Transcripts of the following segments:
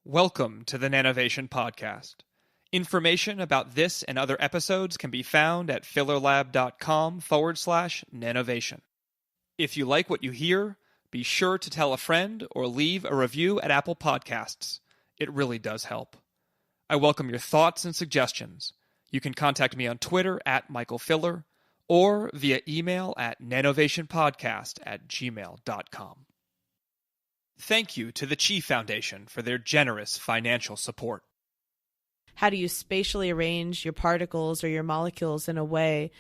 Welcome to the Nanovation Podcast. Information about this and other episodes can be found at fillerlab.com/nanovation. If you like what you hear, be sure to tell a friend or leave a review at Apple Podcasts. It really does help. I welcome your thoughts and suggestions. You can contact me on Twitter at Michael Filler or via email at nanovationpodcast@gmail.com. Thank you to the Chi Foundation for their generous financial support. How do you spatially arrange your particles or your molecules in a way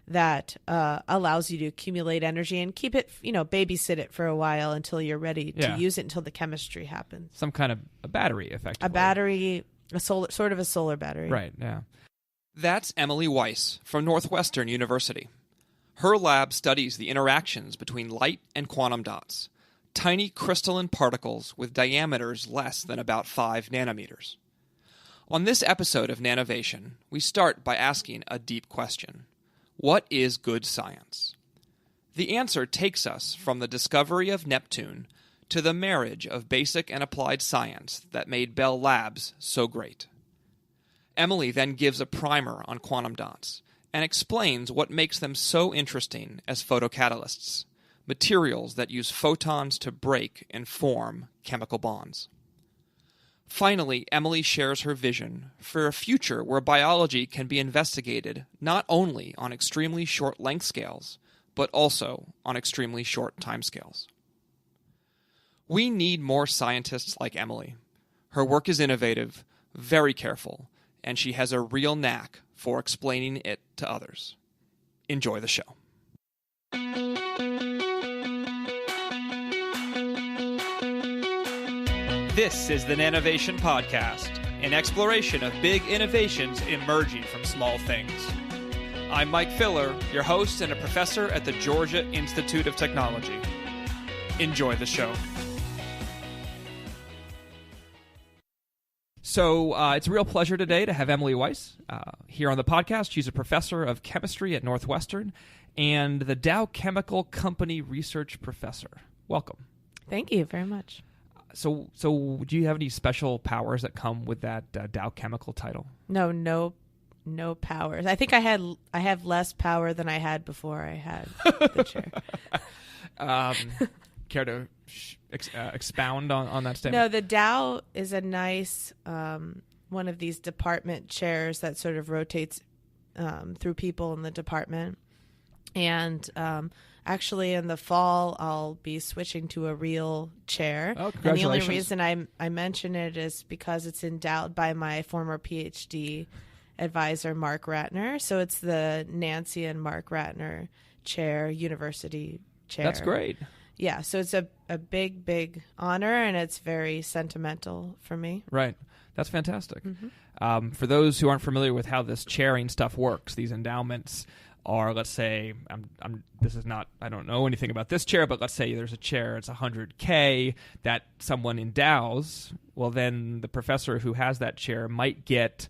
that allows you to accumulate energy and keep it, babysit it for a while until you're ready to use it until the chemistry happens? Some kind of a battery, effectively. A battery, sort of a solar battery. Right, yeah. That's Emily Weiss from Northwestern University. Her lab studies the interactions between light and quantum dots, tiny crystalline particles with diameters less than about 5 nanometers. On this episode of Nanovation, we start by asking a deep question. What is good science? The answer takes us from the discovery of Neptune to the marriage of basic and applied science that made Bell Labs so great. Emily then gives a primer on quantum dots and explains what makes them so interesting as photocatalysts, materials that use photons to break and form chemical bonds. Finally, Emily shares her vision for a future where biology can be investigated not only on extremely short length scales, but also on extremely short timescales. We need more scientists like Emily. Her work is innovative, very careful, and she has a real knack for explaining it to others. Enjoy the show. This is the Nanovation Podcast, an exploration of big innovations emerging from small things. I'm Mike Filler, your host and a professor at the Georgia Institute of Technology. Enjoy the show. So it's a real pleasure today to have Emily Weiss here on the podcast. She's a professor of chemistry at Northwestern and the Dow Chemical Company research professor. Welcome. Thank you very much. So do you have any special powers that come with that Dow Chemical title? No powers. I think I have less power than I had before I had the chair. Care to expound on that statement? No, the Dow is a nice one of these department chairs that sort of rotates through people in the department. And actually, in the fall, I'll be switching to a real chair. Oh, congratulations. And the only reason I mention it is because it's endowed by my former PhD advisor, Mark Ratner. So it's the Nancy and Mark Ratner chair, university chair. That's great. Yeah, so it's a big, big honor, and it's very sentimental for me. Right. That's fantastic. Mm-hmm. For those who aren't familiar with how this chairing stuff works, these endowments are, let's say, I don't know anything about this chair, but let's say there's a chair, it's $100K that someone endows. Well, then the professor who has that chair might get,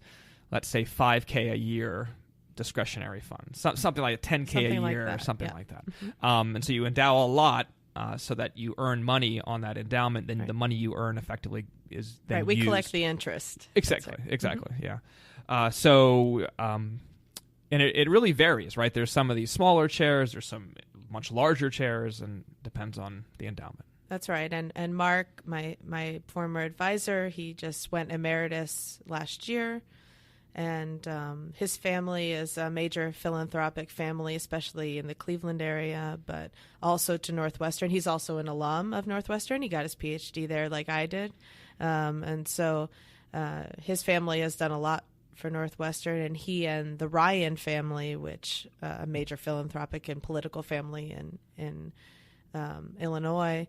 let's say, $5K a year discretionary fund, something like a $10K a year or something like that. Mm-hmm. And so you endow a lot so that you earn money on that endowment. Then the money you earn effectively is then we used. collect the interest. Exactly. Mm-hmm. Yeah. And it really varies, right? There's some of these smaller chairs, there's some much larger chairs, and depends on the endowment. That's right. And Mark, my former advisor, he just went emeritus last year. And his family is a major philanthropic family, especially in the Cleveland area, but also to Northwestern. He's also an alum of Northwestern. He got his PhD there like I did. And so his family has done a lot for Northwestern, and he and the Ryan family, which a major philanthropic and political family in Illinois,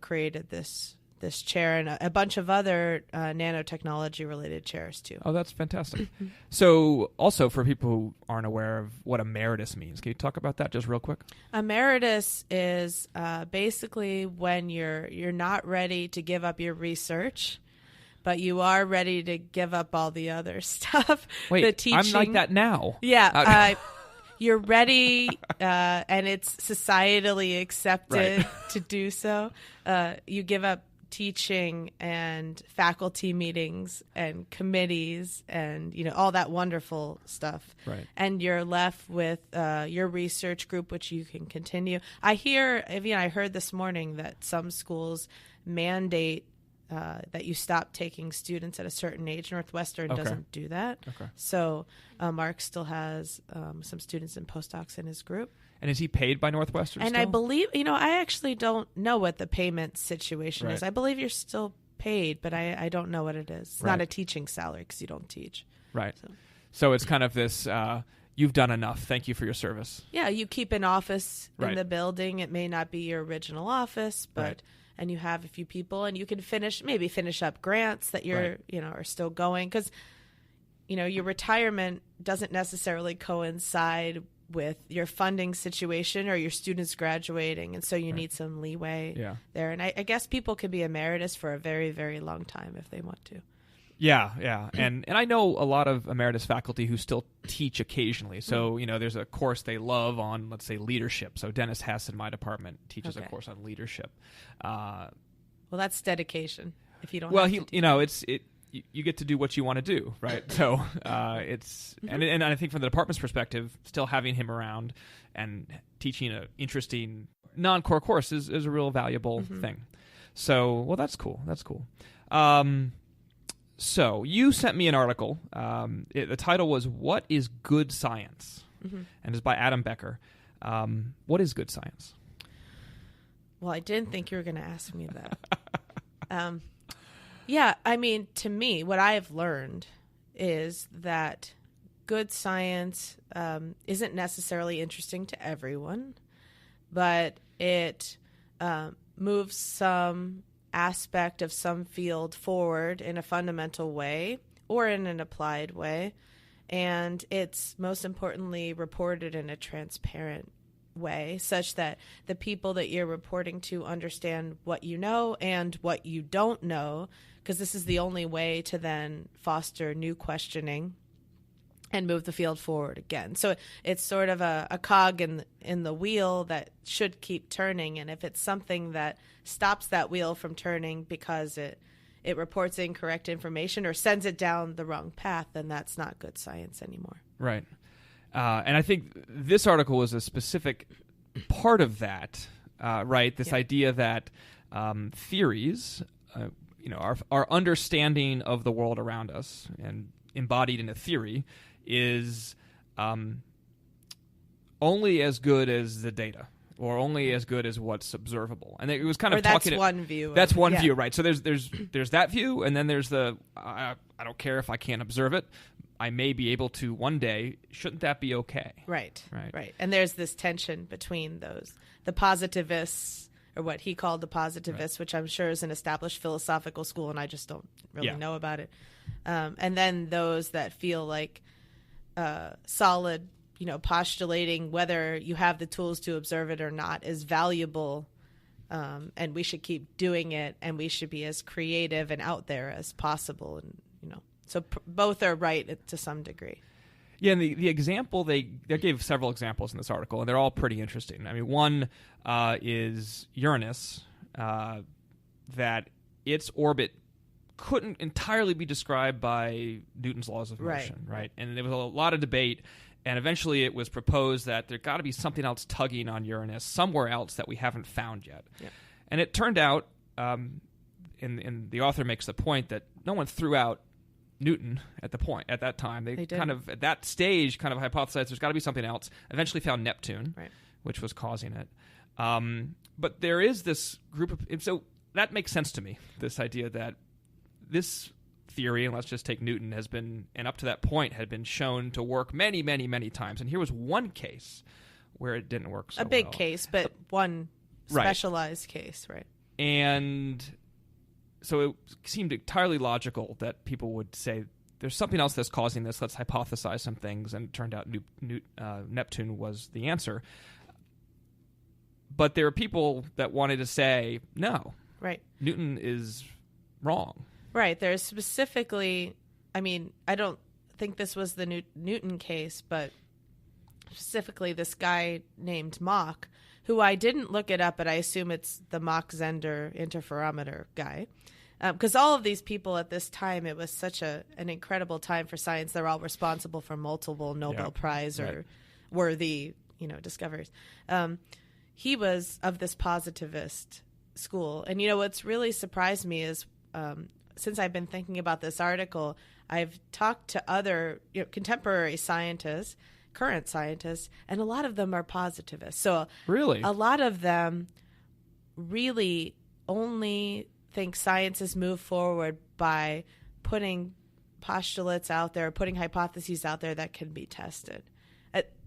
created this chair and a bunch of other nanotechnology related chairs too. Oh, that's fantastic. So also for people who aren't aware of what emeritus means, can you talk about that just real quick? Emeritus is basically when you're not ready to give up your research, but you are ready to give up all the other stuff. Wait, the teaching. I'm like that now. Yeah. You're ready, and it's societally accepted to do so. You give up teaching and faculty meetings and committees and, all that wonderful stuff. Right. And you're left with your research group, which you can continue. I heard this morning that some schools mandate that you stop taking students at a certain age. Northwestern doesn't do that. Okay. So Mark still has some students and postdocs in his group. And is he paid by Northwestern And still? I believe, I actually don't know what the payment situation is. Right. I believe you're still paid, but I don't know what it is. It's Right. not a teaching salary because you don't teach. Right. So it's kind of this, you've done enough. Thank you for your service. Yeah, you keep an office Right. in the building. It may not be your original office, but Right. and you have a few people, and you can finish up grants that you're are still going, because your retirement doesn't necessarily coincide with your funding situation or your students graduating, and so you need some leeway there. And I guess people can be emeritus for a very, very long time if they want to. Yeah. And I know a lot of emeritus faculty who still teach occasionally. So, there's a course they love on, let's say, leadership. So Dennis Hess in my department teaches a course on leadership. Well, that's dedication. If you don't you get to do what you want to do, right? So it's and I think from the department's perspective, still having him around and teaching an interesting non-core course is a real valuable thing. So, well, that's cool. So you sent me an article. The title was "What is Good Science?" and it's by Adam Becker. What is good science? Well, I didn't think you were going to ask me that. Yeah, I mean, to me, what I've learned is that good science isn't necessarily interesting to everyone, but it moves some aspect of some field forward in a fundamental way or in an applied way, and it's most importantly reported in a transparent way, such that the people that you're reporting to understand what you know and what you don't know, because this is the only way to then foster new questioning and move the field forward again. So it's sort of a cog in the wheel that should keep turning, and if it's something that stops that wheel from turning because it reports incorrect information or sends it down the wrong path, then that's not good science anymore. Right. And I think this article was a specific part of that, right? This idea that theories, our understanding of the world around us and embodied in a theory is only as good as the data, or only as good as what's observable. And it was kind of that's one view. That's one view, right? So there's that view, and then there's the I don't care if I can't observe it. I may be able to one day. Shouldn't that be okay? Right. And there's this tension between those. The positivists, or what he called the positivists, which I'm sure is an established philosophical school, and I just don't really know about it. And then those that feel like solid, postulating whether you have the tools to observe it or not is valuable, and we should keep doing it, and we should be as creative and out there as possible. And, so both are right to some degree. Yeah, and the example, they gave several examples in this article, and they're all pretty interesting. I mean, one is Uranus, that its orbit couldn't entirely be described by Newton's laws of motion, right? And there was a lot of debate, and eventually it was proposed that there got to be something else tugging on Uranus somewhere else that we haven't found yet. Yeah. And it turned out, and the author makes the point that no one threw out Newton at that time. They kind of at that stage kind of hypothesized there's got to be something else. Eventually found Neptune, which was causing it. But there is this group of, so that makes sense to me, this idea that this theory, and let's just take Newton, has been, and up to that point had been shown to work many, many, many times. And here was one case where it didn't work so well. A big case, but one specialized case, right? And so it seemed entirely logical that people would say, there's something else that's causing this. Let's hypothesize some things. And it turned out Neptune was the answer. But there are people that wanted to say, no, Newton is wrong. Right. There's specifically, I mean, I don't think this was the Newton case, but specifically this guy named Mach, who I didn't look it up, but I assume it's the Mach-Zehnder interferometer guy. Because all of these people at this time, it was such an incredible time for science. They're all responsible for multiple Nobel Prize or worthy, discoveries. He was of this positivist school. And, what's really surprised me is since I've been thinking about this article, I've talked to other contemporary scientists, current scientists, and a lot of them are positivists. So really, a lot of them really only think science has moved forward by putting postulates out there, putting hypotheses out there that can be tested.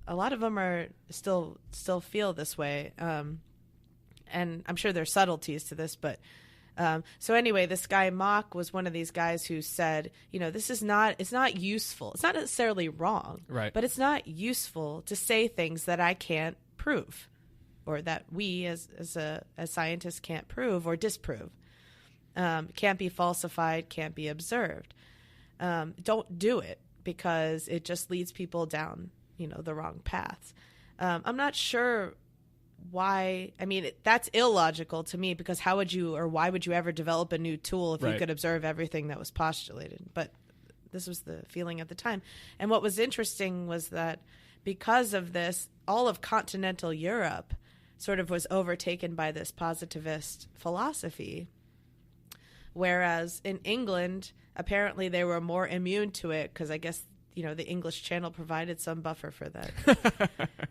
A lot of them are still feel this way, and I'm sure there's subtleties to this, but so anyway, this guy Mach was one of these guys who said, it's not useful. It's not necessarily wrong, right? But it's not useful to say things that I can't prove, or that we as scientists can't prove or disprove. Can't be falsified, can't be observed. Don't do it because it just leads people down, the wrong paths. I'm not sure why. I mean, that's illogical to me, because how would you, or why would you ever develop a new tool if you could observe everything that was postulated? But this was the feeling at the time. And what was interesting was that because of this, all of continental Europe sort of was overtaken by this positivist philosophy. Whereas in England, apparently they were more immune to it because I guess, the English Channel provided some buffer for that.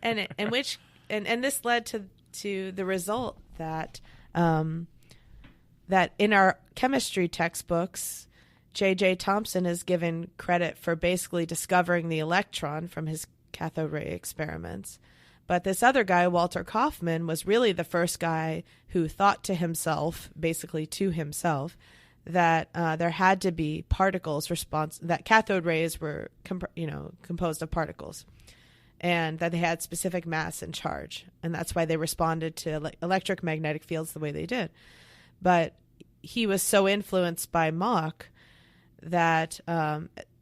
And this led to the result that that in our chemistry textbooks, J.J. Thomson is given credit for basically discovering the electron from his cathode ray experiments. But this other guy, Walter Kaufmann, was really the first guy who thought to himself, basically to himself, that there had to be particles that cathode rays were composed of particles, and that they had specific mass and charge, and that's why they responded to electromagnetic fields the way they did. But he was so influenced by Mach that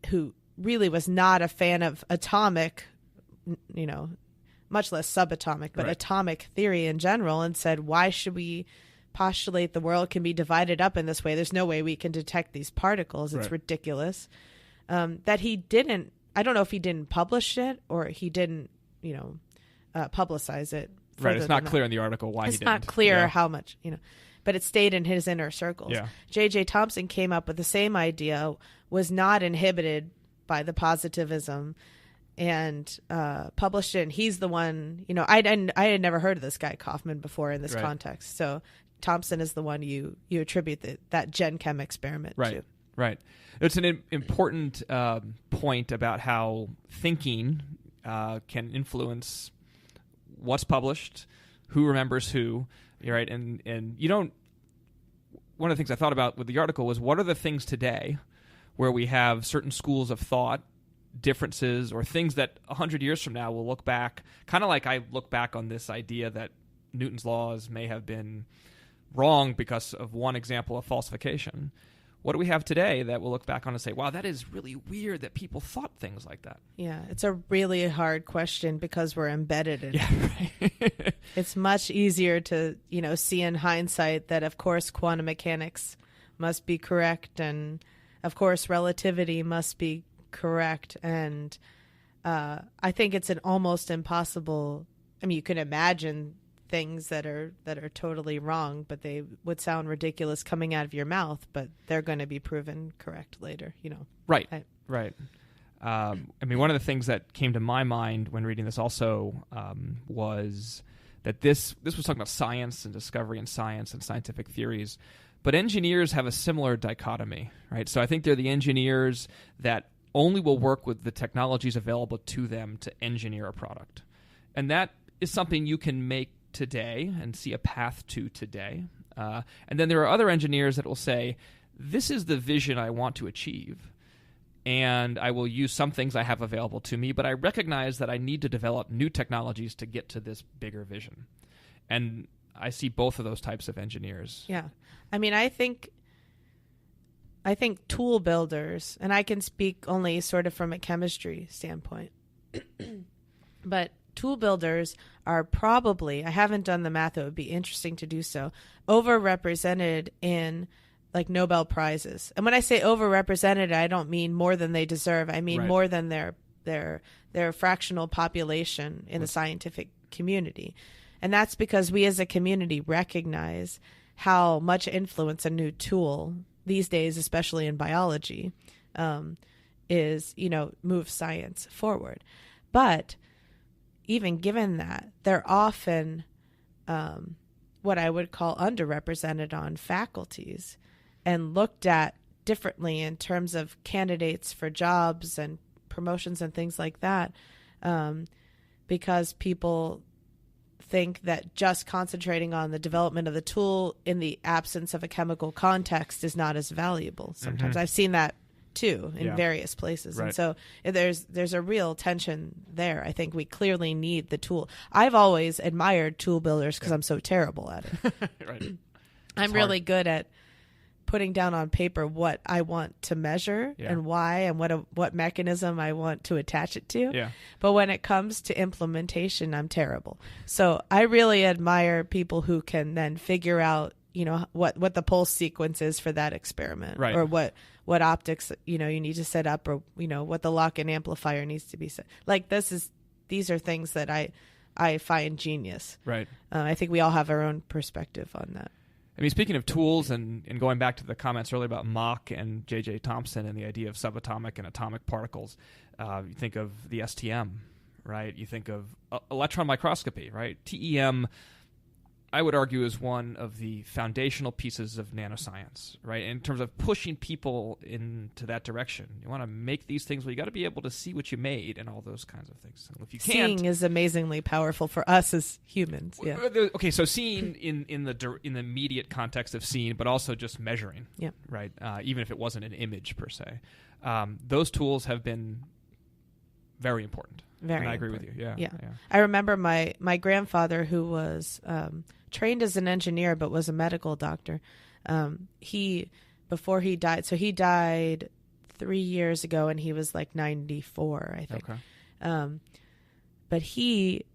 who really was not a fan of atomic, much less subatomic, but atomic theory in general, and said, why should we postulate the world can be divided up in this way? There's no way we can detect these particles. It's ridiculous. That he didn't, I don't know if he didn't publish it or he didn't, publicize it. Right. It's not clear in the article why he didn't. It's not clear how much, but it stayed in his inner circles. Yeah. J.J. Thomson came up with the same idea, was not inhibited by the positivism, and published it. And he's the one, I had never heard of this guy Kaufman before in this context. So Thomson is the one you attribute that Gen Chem experiment to. Right. It's an important point about how thinking can influence what's published, who remembers who, right? And you don't. One of the things I thought about with the article was, what are the things today where we have certain schools of thought differences or things that 100 years from now we'll look back, kind of like I look back on this idea that Newton's laws may have been wrong because of one example of falsification. What do we have today that we'll look back on and say, wow, that is really weird that people thought things like that? Yeah, it's a really hard question because we're embedded in it. Right. It's much easier to, see in hindsight that, of course, quantum mechanics must be correct, and, of course, relativity must be correct. And I think it's an almost impossible, you can imagine things that are totally wrong, but they would sound ridiculous coming out of your mouth, but they're going to be proven correct later, Right. Right. One of the things that came to my mind when reading this also was that this was talking about science and discovery and science and scientific theories, but engineers have a similar dichotomy, right? So I think they're the engineers that only will work with the technologies available to them to engineer a product. And that is something you can make today and see a path to today. And then there are other engineers that will say, this is the vision I want to achieve, and I will use some things I have available to me, but I recognize that I need to develop new technologies to get to this bigger vision. And I see both of those types of engineers. Yeah. I think tool builders, and I can speak only sort of from a chemistry standpoint, but tool builders are probably, I haven't done the math, it would be interesting to do so, overrepresented in like Nobel Prizes. And when I say overrepresented, I don't mean more than they deserve. I mean more than their fractional population in the scientific community. And that's because we as a community recognize how much influence a new tool these days, especially in biology, is, moves science forward. But even given that, they're often what I would call underrepresented on faculties and looked at differently in terms of candidates for jobs and promotions and things like that, because people think that just concentrating on the development of the tool in the absence of a chemical context is not as valuable. Sometimes I've seen that too in various places. And so there's a real tension there. I think we clearly need the tool. I've always admired tool builders because I'm so terrible at it. I'm really good at putting down on paper what I want to measure and why and what mechanism I want to attach it to. Yeah. But when it comes to implementation, I'm terrible. So I really admire people who can then figure out, what the pulse sequence is for that experiment, or what optics, you need to set up, or, what the lock-in amplifier needs to be set. Like these are things that I find genius. Right. I think we all have our own perspective on that. I mean, speaking of tools and going back to the comments earlier about Mach and J.J. Thomson and the idea of subatomic and atomic particles, you think of the STM, right? You think of electron microscopy, right? TEM, I would argue, is one of the foundational pieces of nanoscience, right? In terms of pushing people into that direction. You want to make these things, well, you got to be able to see what you made and all those kinds of things. And if you can't, seeing is amazingly powerful for us as humans. Yeah. Okay, so seeing in the immediate context of seeing, but also just measuring, right? Even if it wasn't an image per se, those tools have been very important. Very. And I agree with you. Yeah. I remember my grandfather, who was trained as an engineer but was a medical doctor. Before he died, so he died 3 years ago, and he was like 94, I think. Okay. But he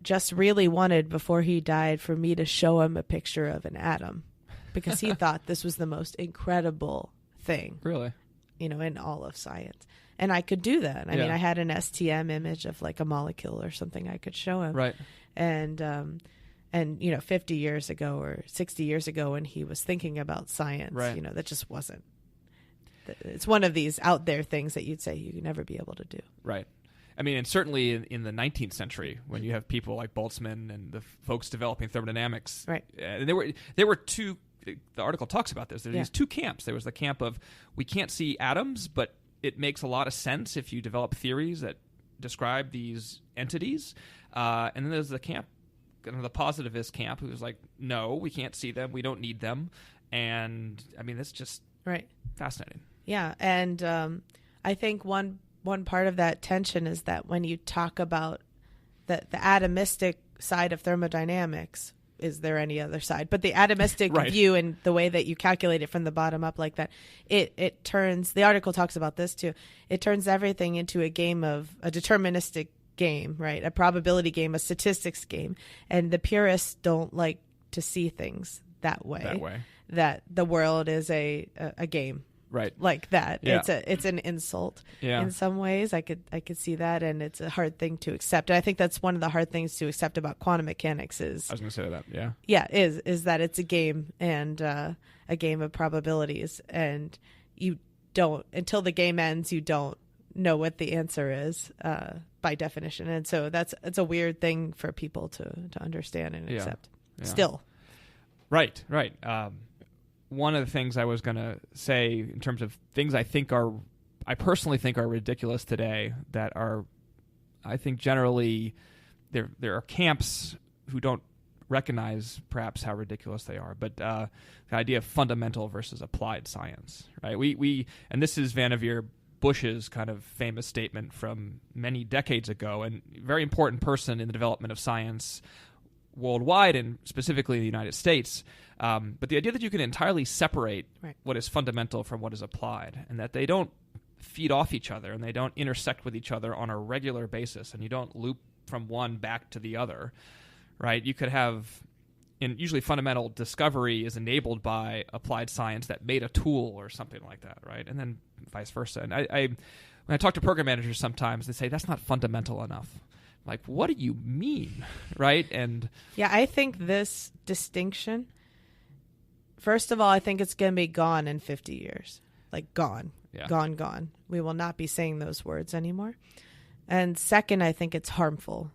just really wanted, before he died, for me to show him a picture of an atom, because he thought this was the most incredible thing. Really? In all of science. And I could do that. I mean, I had an STM image of like a molecule or something I could show him. Right. And 50 years ago or 60 years ago, when he was thinking about science, that just wasn't. It's one of these out there things that you'd say you'd never be able to do. Right. I mean, and certainly in the 19th century, when you have people like Boltzmann and the folks developing thermodynamics, right? And there were two. The article talks about this. There are these two camps. There was the camp of, we can't see atoms, but it makes a lot of sense if you develop theories that describe these entities. And then there's the camp, the positivist camp, who's like, no, we can't see them. We don't need them. And I mean, that's just fascinating. Yeah. And I think one part of that tension is that when you talk about the atomistic side of thermodynamics, is there any other side? But the atomistic view and the way that you calculate it from the bottom up like that, it turns, the article talks about this too, it turns everything into a game of a deterministic game, right? A probability game, a statistics game. And the purists don't like to see things that way. That the world is a game. Right. Like that. Yeah. It's an insult in some ways. I could see that, and it's a hard thing to accept. And I think that's one of the hard things to accept about quantum mechanics is, I was going to say that. Yeah. Yeah, is that it's a game, and a game of probabilities, and you don't, until the game ends, you don't know what the answer is by definition. And so it's a weird thing for people to understand and accept. Yeah. Still. Right. One of the things I was going to say in terms of things I personally think are ridiculous today, that are, I think generally, there are camps who don't recognize perhaps how ridiculous they are, but the idea of fundamental versus applied science, right? We and this is Vannevar Bush's kind of famous statement from many decades ago, and very important person in the development of science worldwide and specifically in the United States. But the idea that you can entirely separate what is fundamental from what is applied, and that they don't feed off each other and they don't intersect with each other on a regular basis, and you don't loop from one back to the other, right? You could have, and usually fundamental discovery is enabled by applied science that made a tool or something like that, right? And then vice versa. And when I talk to program managers sometimes, they say, that's not fundamental enough. Like, what do you mean, right? And yeah, I think this distinction, first of all, I think it's going to be gone in 50 years. Like, gone. Yeah. Gone. We will not be saying those words anymore. And second, I think it's harmful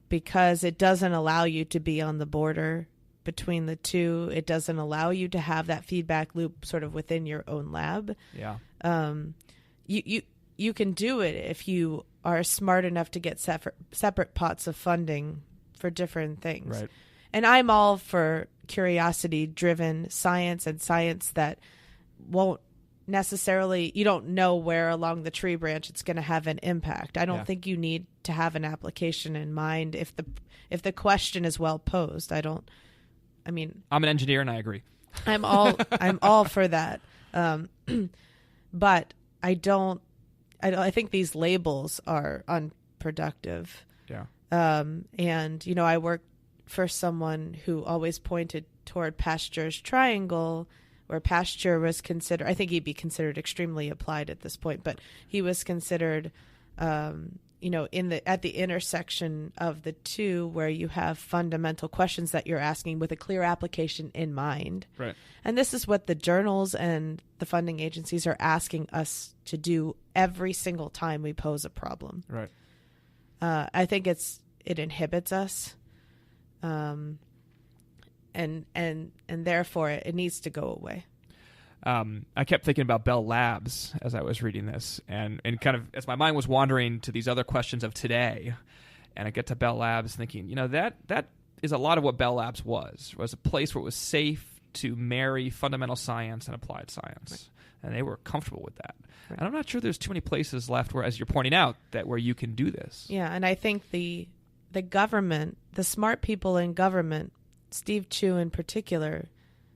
because it doesn't allow you to be on the border between the two. It doesn't allow you to have that feedback loop sort of within your own lab. Yeah. You can do it if you are smart enough to get separate pots of funding for different things. Right. And I'm all for curiosity-driven science and science that won't necessarily, you don't know where along the tree branch it's going to have an impact. I don't think you need to have an application in mind if the question is well posed. I'm an engineer and I agree. I'm all for that. But I think these labels are unproductive. Yeah. And, I worked for someone who always pointed toward Pasteur's triangle, where Pasteur was considered, I think he'd be considered extremely applied at this point, but he was considered, at the intersection of the two, where you have fundamental questions that you're asking with a clear application in mind. Right. And this is what the journals and the funding agencies are asking us to do every single time we pose a problem. Right. I think it inhibits us. And therefore it needs to go away. I kept thinking about Bell Labs as I was reading this, and kind of as my mind was wandering to these other questions of today, and I get to Bell Labs thinking, that is a lot of what Bell Labs was a place where it was safe to marry fundamental science and applied science. Right. And they were comfortable with that. Right. And I'm not sure there's too many places left where, as you're pointing out, where you can do this. Yeah, and I think the government, the smart people in government, Steve Chu in particular,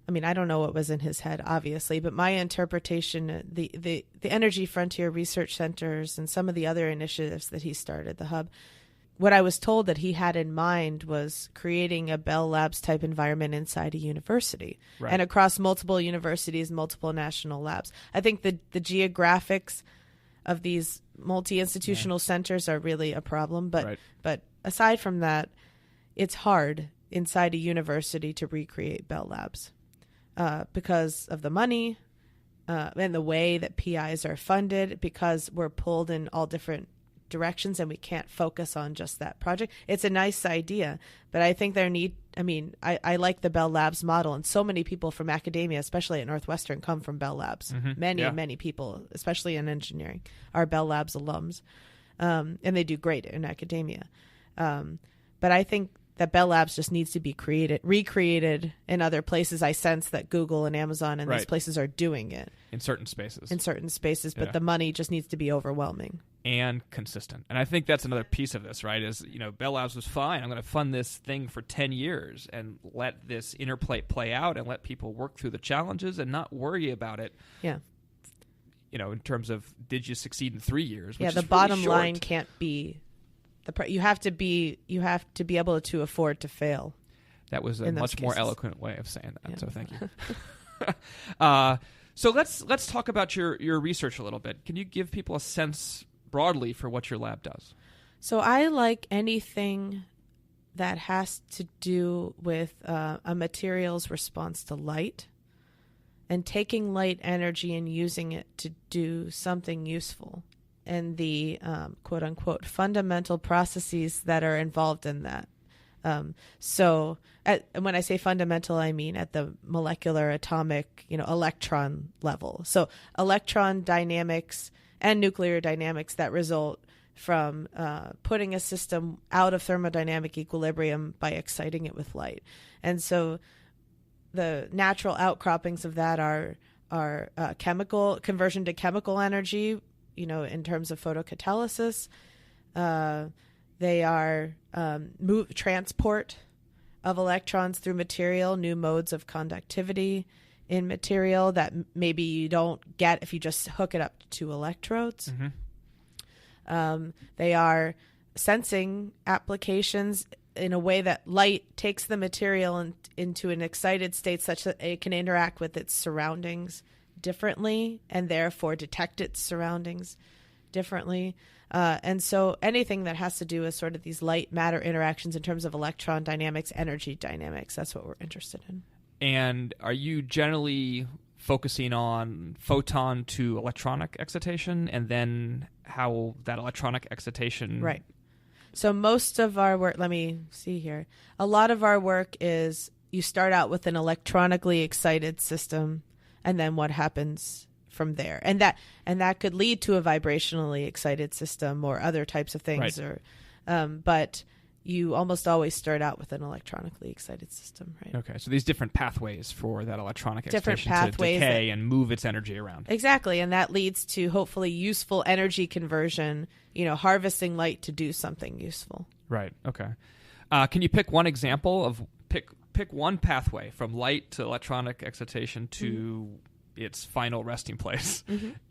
I don't know what was in his head, obviously, but my interpretation, the Energy Frontier Research Centers and some of the other initiatives that he started, the hub, what I was told that he had in mind was creating a Bell Labs type environment inside a university. Right. And across multiple universities, multiple national labs. I think the geographics of these multi-institutional centers are really a problem, but aside from that, it's hard inside a university to recreate Bell Labs because of the money and the way that PIs are funded, because we're pulled in all different directions and we can't focus on just that project. It's a nice idea, but I think I like the Bell Labs model, and so many people from academia, especially at Northwestern, come from Bell Labs. Mm-hmm. Many people, especially in engineering, are Bell Labs alums, and they do great in academia. But I think that Bell Labs just needs to be recreated in other places. I sense that Google and Amazon and these places are doing it. In certain spaces. But the money just needs to be overwhelming. And consistent. And I think that's another piece of this, right? Is, Bell Labs was fine. I'm going to fund this thing for 10 years and let this interplay play out and let people work through the challenges and not worry about it. Yeah. In terms of, did you succeed in 3 years? Yeah, the bottom line can't be... You have to be able to afford to fail. That was a much more eloquent way of saying that. Yeah. So thank you. So let's talk about your research a little bit. Can you give people a sense broadly for what your lab does? So I like anything that has to do with a material's response to light and taking light energy and using it to do something useful, and the quote-unquote fundamental processes that are involved in that. So when I say fundamental, I mean at the molecular, atomic, electron level. So electron dynamics and nuclear dynamics that result from putting a system out of thermodynamic equilibrium by exciting it with light. And so the natural outcroppings of that are chemical conversion to chemical energy, in terms of photocatalysis. They are transport of electrons through material, new modes of conductivity in material that maybe you don't get if you just hook it up to electrodes. Mm-hmm. They are sensing applications in a way that light takes the material into an excited state such that it can interact with its surroundings differently and therefore detect its surroundings differently. And so anything that has to do with sort of these light matter interactions in terms of electron dynamics, energy dynamics, that's what we're interested in. And are you generally focusing on photon to electronic excitation and then how that electronic excitation... Right. So most of our work, let me see here. A lot of our work is you start out with an electronically excited system and then what happens from there. And that could lead to a vibrationally excited system or other types of things. Right. But you almost always start out with an electronically excited system, right? Okay, so these different pathways for that electronic Different excitation to pathways decay and move its energy around. Exactly, and that leads to hopefully useful energy conversion, harvesting light to do something useful. Right, okay. Can you pick one example of, pick one pathway from light to electronic excitation to its final resting place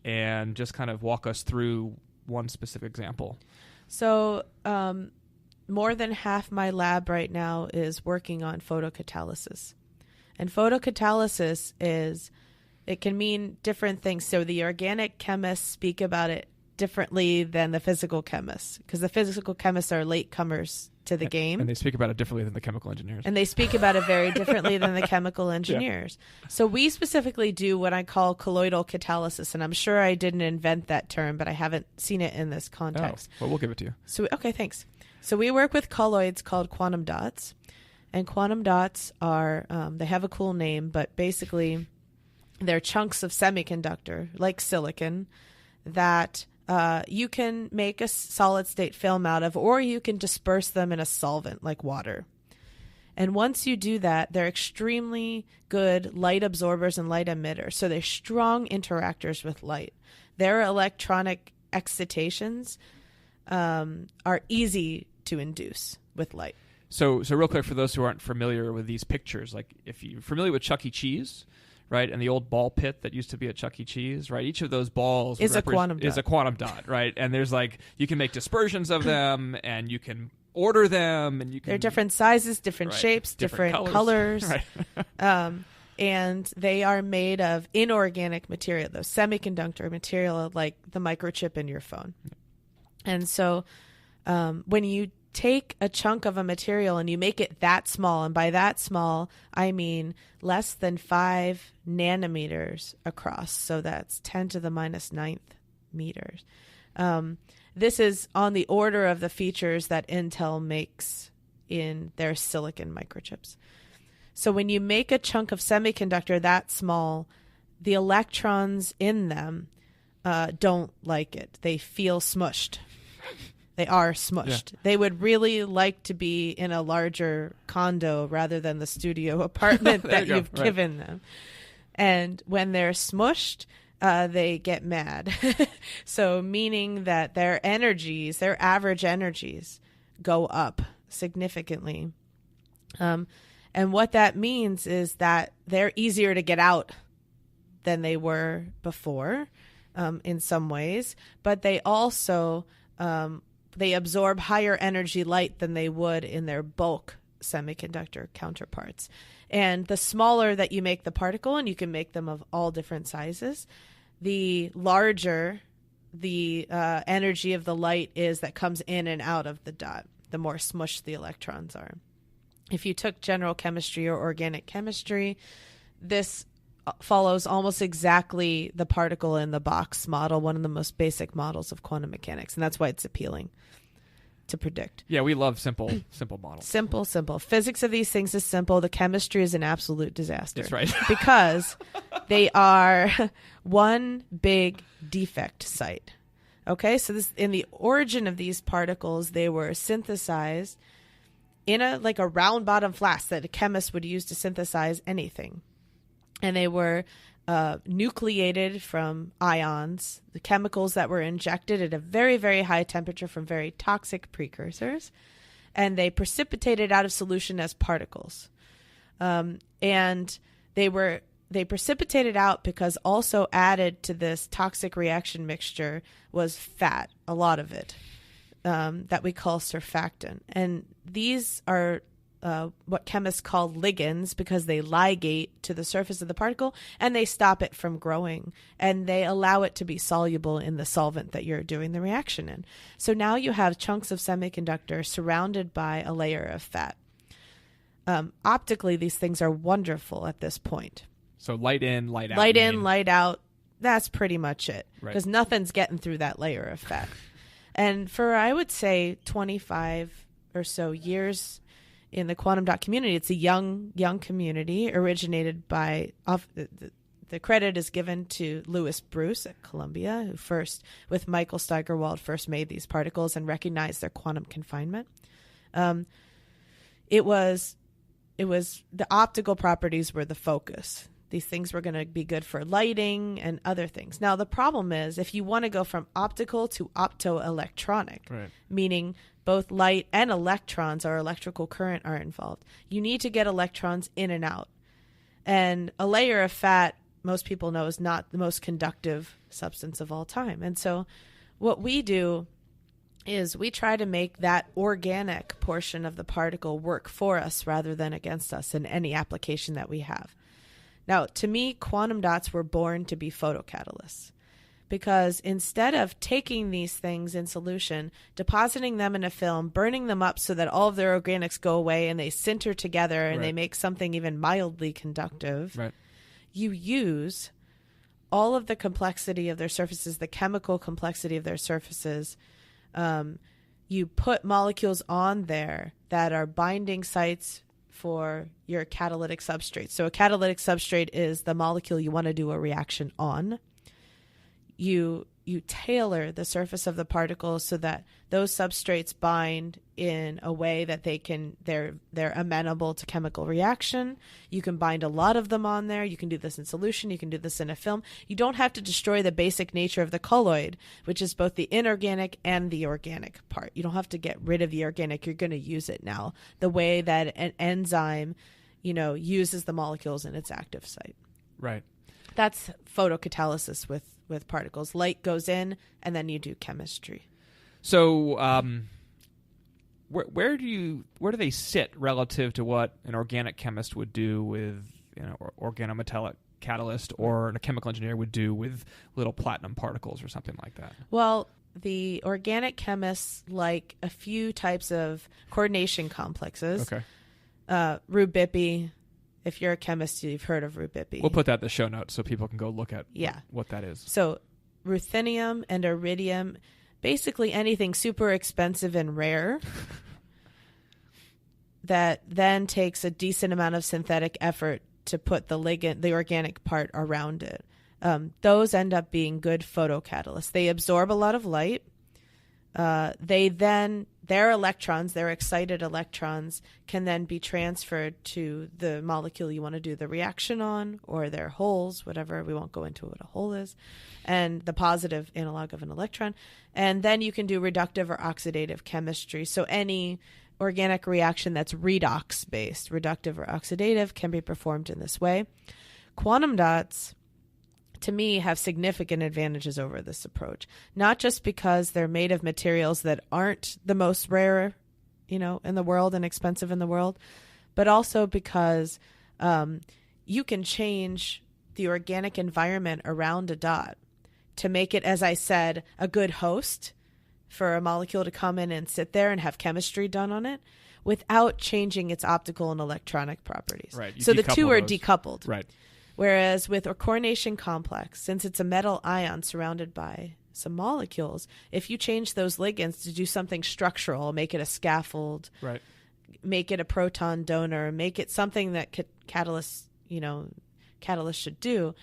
and just kind of walk us through one specific example? So, more than half my lab right now is working on photocatalysis. And photocatalysis it can mean different things. So the organic chemists speak about it differently than the physical chemists, because the physical chemists are latecomers to the game. And they speak about it differently than the chemical engineers. And they speak about it very differently than the chemical engineers. Yeah. So we specifically do what I call colloidal catalysis. And I'm sure I didn't invent that term, but I haven't seen it in this context. Oh, well, we'll give it to you. So, okay, thanks. So we work with colloids called quantum dots. And quantum dots are, they have a cool name, but basically they're chunks of semiconductor, like silicon, that you can make a solid state film out of, or you can disperse them in a solvent like water. And once you do that, they're extremely good light absorbers and light emitters. So they're strong interactors with light. Their electronic excitations are easy to induce with light. So real quick, for those who aren't familiar with these pictures, like if you're familiar with Chuck E. Cheese, right, and the old ball pit that used to be at Chuck E. Cheese, right, each of those balls is a quantum dot, right? And there's you can make dispersions of them, and you can order them, and you can... They're different sizes, different shapes, different colors. Right. And they are made of inorganic material, though, semiconductor material, like the microchip in your phone. And so when you take a chunk of a material and you make it that small, and by that small, I mean less than 5 nanometers across, so that's 10 to the minus 9th meters. This is on the order of the features that Intel makes in their silicon microchips. So when you make a chunk of semiconductor that small, the electrons in them don't like it. They feel smushed. They are smushed. Yeah. They would really like to be in a larger condo rather than the studio apartment that you've given them. And when they're smushed, they get mad. So meaning that their energies, their average energies, go up significantly. And what that means is that they're easier to get out than they were before in some ways, but they also... they absorb higher energy light than they would in their bulk semiconductor counterparts. And the smaller that you make the particle, and you can make them of all different sizes, the larger the energy of the light is that comes in and out of the dot, the more smushed the electrons are. If you took general chemistry or organic chemistry, this follows almost exactly the particle in the box model, one of the most basic models of quantum mechanics, and that's why it's appealing to predict. Yeah, we love simple models. Simple. Physics of these things is simple. The chemistry is an absolute disaster. That's right. Because they are one big defect site. Okay, so this in the origin of these particles, they were synthesized in a round bottom flask that a chemist would use to synthesize anything. And they were nucleated from ions, the chemicals that were injected at a very, very high temperature from very toxic precursors, and they precipitated out of solution as particles. And they precipitated out because also added to this toxic reaction mixture was fat, a lot of it. that we call surfactant. And these are what chemists call ligands because they ligate to the surface of the particle and they stop it from growing and they allow it to be soluble in the solvent that you're doing the reaction in. So now you have chunks of semiconductor surrounded by a layer of fat. Optically, these things are wonderful at this point. So light in, light out. Light in, light out. That's pretty much it because Right. nothing's getting through that layer of fat. And for, I would say, 25 or so years in the quantum dot community, it's a young community originated by, the credit is given to Louis Bruce at Columbia, who first, with Michael Steigerwald, first made these particles and recognized their quantum confinement. It was the optical properties were the focus. These things were going to be good for lighting and other things. Now, the problem is if you want to go from optical to optoelectronic, Right. meaning both light and electrons or electrical current are involved, you need to get electrons in and out. And a layer of fat, most people know, is not the most conductive substance of all time. And so what we do is we try to make that organic portion of the particle work for us rather than against us in any application that we have. Now, to me, quantum dots were born to be photocatalysts because instead of taking these things in solution, depositing them in a film, burning them up so that all of their organics go away and they sinter together and Right. they make something even mildly conductive, Right. you use all of the complexity of their surfaces, the chemical complexity of their surfaces. You put molecules on there that are binding sites for your catalytic substrate. So a catalytic substrate is the molecule you want to do a reaction on. You tailor the surface of the particles so that those substrates bind in a way that they're amenable to chemical reaction. You can bind a lot of them on there. You can do this in solution. You can do this in a film. You don't have to destroy the basic nature of the colloid, which is both the inorganic and the organic part. You don't have to get rid of the organic. You're going to use it now the way that an enzyme, uses the molecules in its active site. Right. That's photocatalysis with particles. Light goes in, and then you do chemistry. So, where do they sit relative to what an organic chemist would do with organometallic catalyst, or a chemical engineer would do with little platinum particles or something like that? Well, the organic chemists like a few types of coordination complexes. Okay. Rubipi. If you're a chemist, you've heard of rubipi. We'll put that in the show notes so people can go look at what that is. So ruthenium and iridium, basically anything super expensive and rare that then takes a decent amount of synthetic effort to put the organic part around it. Those end up being good photocatalysts. They absorb a lot of light. Their electrons, their excited electrons, can then be transferred to the molecule you want to do the reaction on, or their holes, whatever. We won't go into what a hole is, and the positive analog of an electron. And then you can do reductive or oxidative chemistry. So any organic reaction that's redox-based, reductive or oxidative, can be performed in this way. Quantum dots, to me, have significant advantages over this approach, not just because they're made of materials that aren't the most rare, in the world and expensive in the world, but also because you can change the organic environment around a dot to make it, as I said, a good host for a molecule to come in and sit there and have chemistry done on it without changing its optical and electronic properties. Right. So the two are decoupled. Right. Whereas with a coordination complex, since it's a metal ion surrounded by some molecules, if you change those ligands to do something structural, make it a scaffold, right, make it a proton donor, make it something that catalysts should do,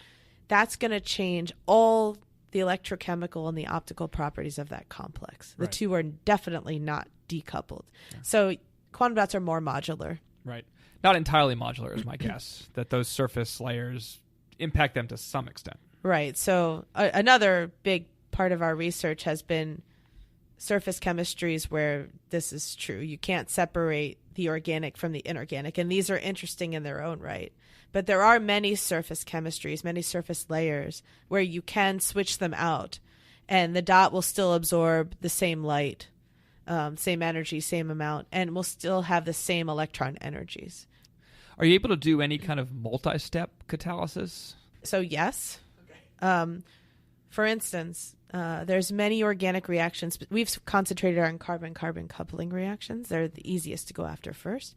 that's going to change all the electrochemical and the optical properties of that complex. The Right. two are definitely not decoupled. Yeah. So quantum dots are more modular. Right. Not entirely modular is my guess, that those surface layers impact them to some extent. Right. So another big part of our research has been surface chemistries where this is true. You can't separate the organic from the inorganic, and these are interesting in their own right. But there are many surface chemistries, many surface layers where you can switch them out, and the dot will still absorb the same light same energy, same amount, and we'll still have the same electron energies. Are you able to do any kind of multi-step catalysis? So yes. Okay. For instance, there's many organic reactions. We've concentrated on carbon-carbon coupling reactions. They're the easiest to go after first,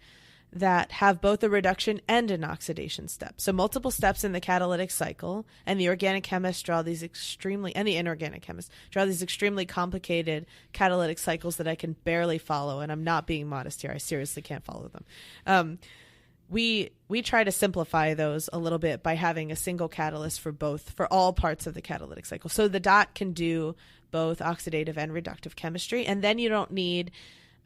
that have both a reduction and an oxidation step. So multiple steps in the catalytic cycle, and the organic chemists draw these and the inorganic chemists draw these extremely complicated catalytic cycles that I can barely follow, and I'm not being modest here. I seriously can't follow them. We try to simplify those a little bit by having a single catalyst for all parts of the catalytic cycle. So the DOT can do both oxidative and reductive chemistry, and then you don't need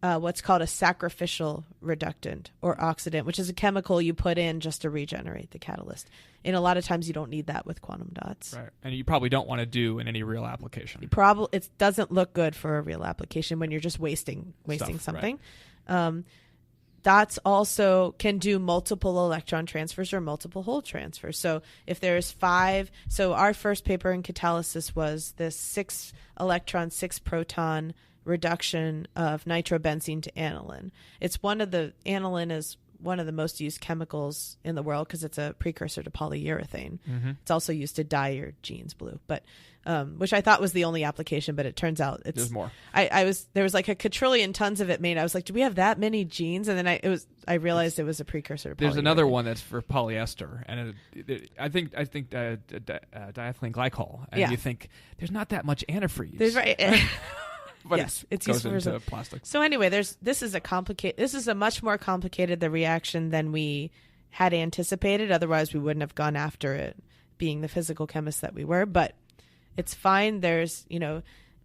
what's called a sacrificial reductant or oxidant, which is a chemical you put in just to regenerate the catalyst. And a lot of times you don't need that with quantum dots. Right. And you probably don't want to do in any real application. It doesn't look good for a real application when you're just wasting something. Right. Dots also can do multiple electron transfers or multiple hole transfers. So if there's 5, so our first paper in catalysis was this 6 electron, 6 proton reduction of nitrobenzene to aniline. Aniline is one of the most used chemicals in the world because it's a precursor to polyurethane. Mm-hmm. It's also used to dye your jeans blue, but which I thought was the only application, but it turns out there's more. There was like a quadrillion tons of it made. I was like, do we have that many jeans? And then I realized it was a precursor to polyurethane. There's another one that's for polyester, and I think diethylene glycol, and you think there's not that much antifreeze. There's right. But yes, it's goes useful into plastic. So anyway, this is a much more complicated the reaction than we had anticipated. Otherwise, we wouldn't have gone after it, being the physical chemists that we were. But it's fine. There's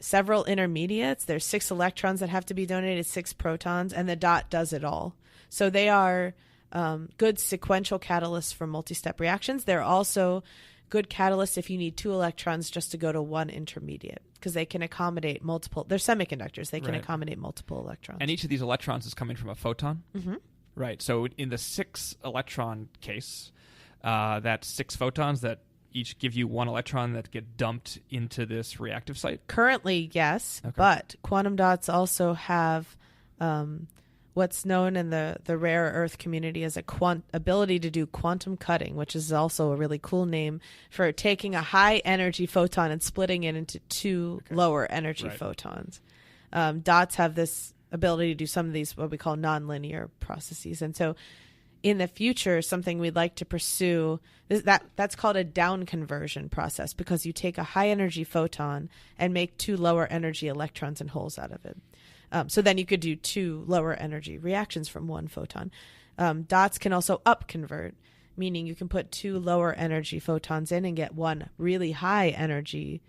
several intermediates. There's 6 electrons that have to be donated, 6 protons, and the DOT does it all. So they are good sequential catalysts for multi-step reactions. They're also good catalysts if you need 2 electrons just to go to 1 intermediate, because they can accommodate multiple. They're semiconductors. They can accommodate multiple electrons. And each of these electrons is coming from a photon? Mm-hmm. Right. So in the 6 electron case, that's 6 photons that each give you 1 electron that get dumped into this reactive site? Currently, yes. Okay. But quantum dots also have what's known in the rare earth community as ability to do quantum cutting, which is also a really cool name for taking a high energy photon and splitting it into 2 lower energy photons. Dots have this ability to do some of these what we call nonlinear processes. And so in the future, something we'd like to pursue that's called a down conversion process, because you take a high energy photon and make 2 lower energy electrons and holes out of it. So then you could do 2 lower energy reactions from 1 photon. Dots can also up convert, meaning you can put 2 lower energy photons in and get 1 really high energy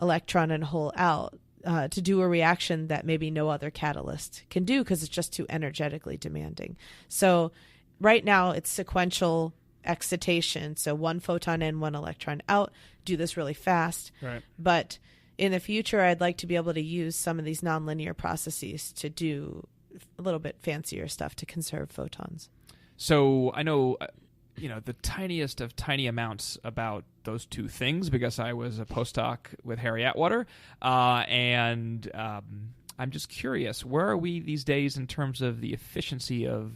electron and hole out to do a reaction that maybe no other catalyst can do because it's just too energetically demanding. So right now it's sequential excitation. So 1 photon in, 1 electron out. Do this really fast. Right. But in the future, I'd like to be able to use some of these nonlinear processes to do a little bit fancier stuff to conserve photons. So I know, the tiniest of tiny amounts about those 2 things because I was a postdoc with Harry Atwater, and I'm just curious, where are we these days in terms of the efficiency of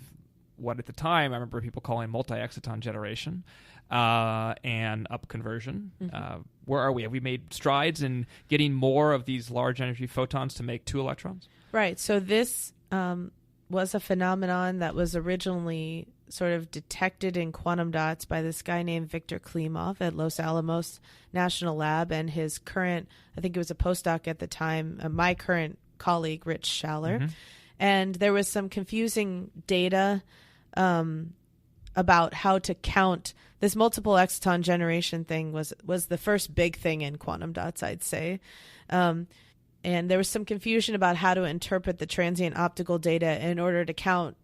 what at the time I remember people calling multi-exciton generation and up conversion? Mm-hmm. Where are we? Have we made strides in getting more of these large energy photons to make 2 electrons? Right. So this was a phenomenon that was originally sort of detected in quantum dots by this guy named Viktor Klimov at Los Alamos National Lab, and his current, I think it was a postdoc at the time, my current colleague, Rich Schaller. Mm-hmm. And there was some confusing data about how to count. This multiple exciton generation thing was the first big thing in quantum dots, I'd say. And there was some confusion about how to interpret the transient optical data in order to count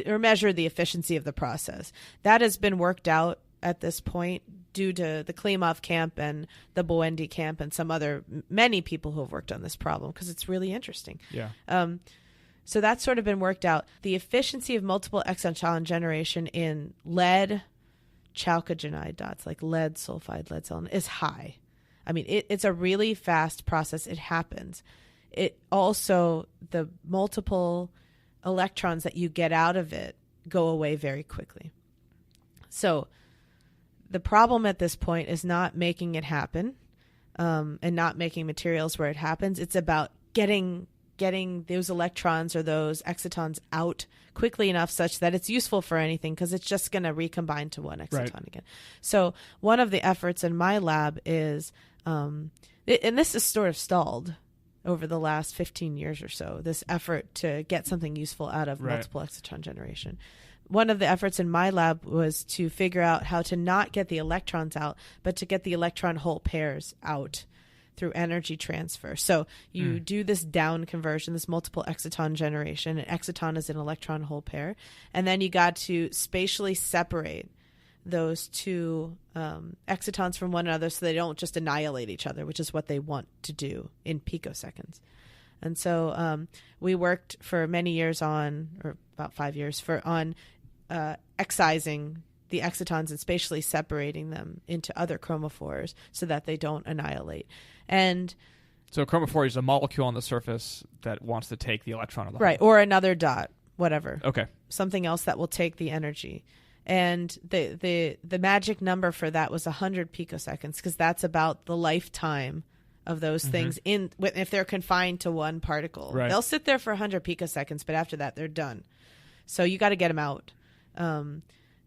or measure the efficiency of the process. That has been worked out at this point due to the Klimov camp and the Boendi camp and many people who have worked on this problem, because it's really interesting. Yeah. So that's sort of been worked out. The efficiency of multiple exciton generation in lead chalcogenide dots, like lead sulfide, lead selenide, is high. I mean, it's a really fast process. It happens. it also, the multiple electrons that you get out of it go away very quickly. So the problem at this point is not making it happen, and not making materials where it happens. It's about getting those electrons or those excitons out quickly enough such that it's useful for anything, because it's just going to recombine to one exciton again. So one of the efforts in my lab is, and this is sort of stalled over the last 15 years or so, this effort to get something useful out of multiple exciton generation. One of the efforts in my lab was to figure out how to not get the electrons out, but to get the electron hole pairs out through energy transfer. So you do this down conversion, this multiple exciton generation. An exciton is an electron hole pair. And then you got to spatially separate those two excitons from one another so they don't just annihilate each other, which is what they want to do in picoseconds. And so we worked for many years on, or about 5 years, on excising the excitons and spatially separating them into other chromophores so that they don't annihilate. And so a chromophore is a molecule on the surface that wants to take the electron of the right, hole. or another dot, whatever. Okay. Something else that will take the energy. And the magic number for that was 100 picoseconds, because that's about the lifetime of those things if they're confined to one particle. Right. They'll sit there for 100 picoseconds, but after that they're done. So you got to get them out.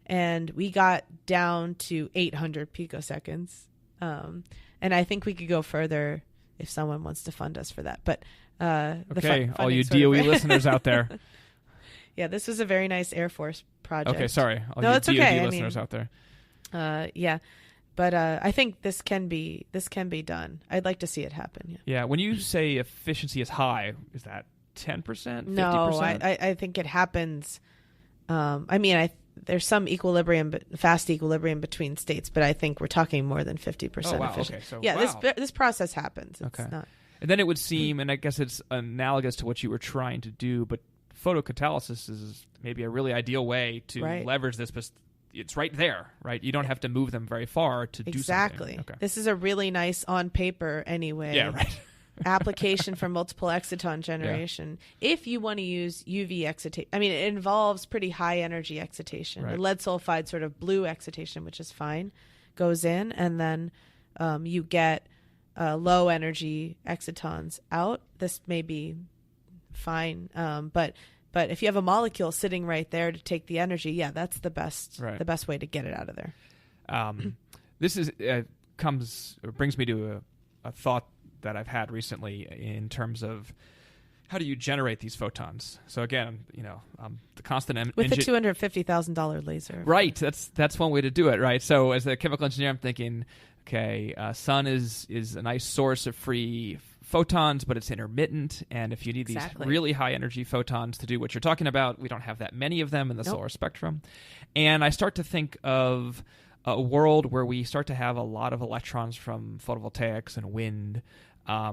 And we got down to 800 picoseconds. And I think we could go further if someone wants to fund us for that. But okay, all you DOE listeners out there. Yeah, this was a very nice Air Force project. Okay, sorry. All no, you it's DOD okay. listeners out there. Yeah. But I think this can be done. I'd like to see it happen. Yeah. When you say efficiency is high, is that 10%? 50%? No, I think it happens. There's some equilibrium, fast equilibrium between states, but I think we're talking more than 50% efficiency. Okay. So, yeah, this process happens. It's okay. not. And then it would seem, and I guess it's analogous to what you were trying to do, but photocatalysis is maybe a really ideal way to leverage this, but it's right there, right? You don't have to move them very far to do something. Exactly. Okay. This is a really nice, on paper anyway, application for multiple exciton generation. Yeah. If you want to use UV excitation, it involves pretty high energy excitation. Right. The lead sulfide sort of blue excitation, which is fine, goes in, and then you get low energy excitons out. This may be fine, but if you have a molecule sitting right there to take the energy, that's the best way to get it out of there. This is brings me to a thought that I've had recently in terms of how do you generate these photons. So again, the constant with a $250,000 laser. Right, that's one way to do it. Right. So as a chemical engineer, I'm thinking, okay, sun is a nice source of free photons, but it's intermittent, and if you need these really high energy photons to do what you're talking about, we don't have that many of them in the solar spectrum. And I start to think of a world where we start to have a lot of electrons from photovoltaics and wind,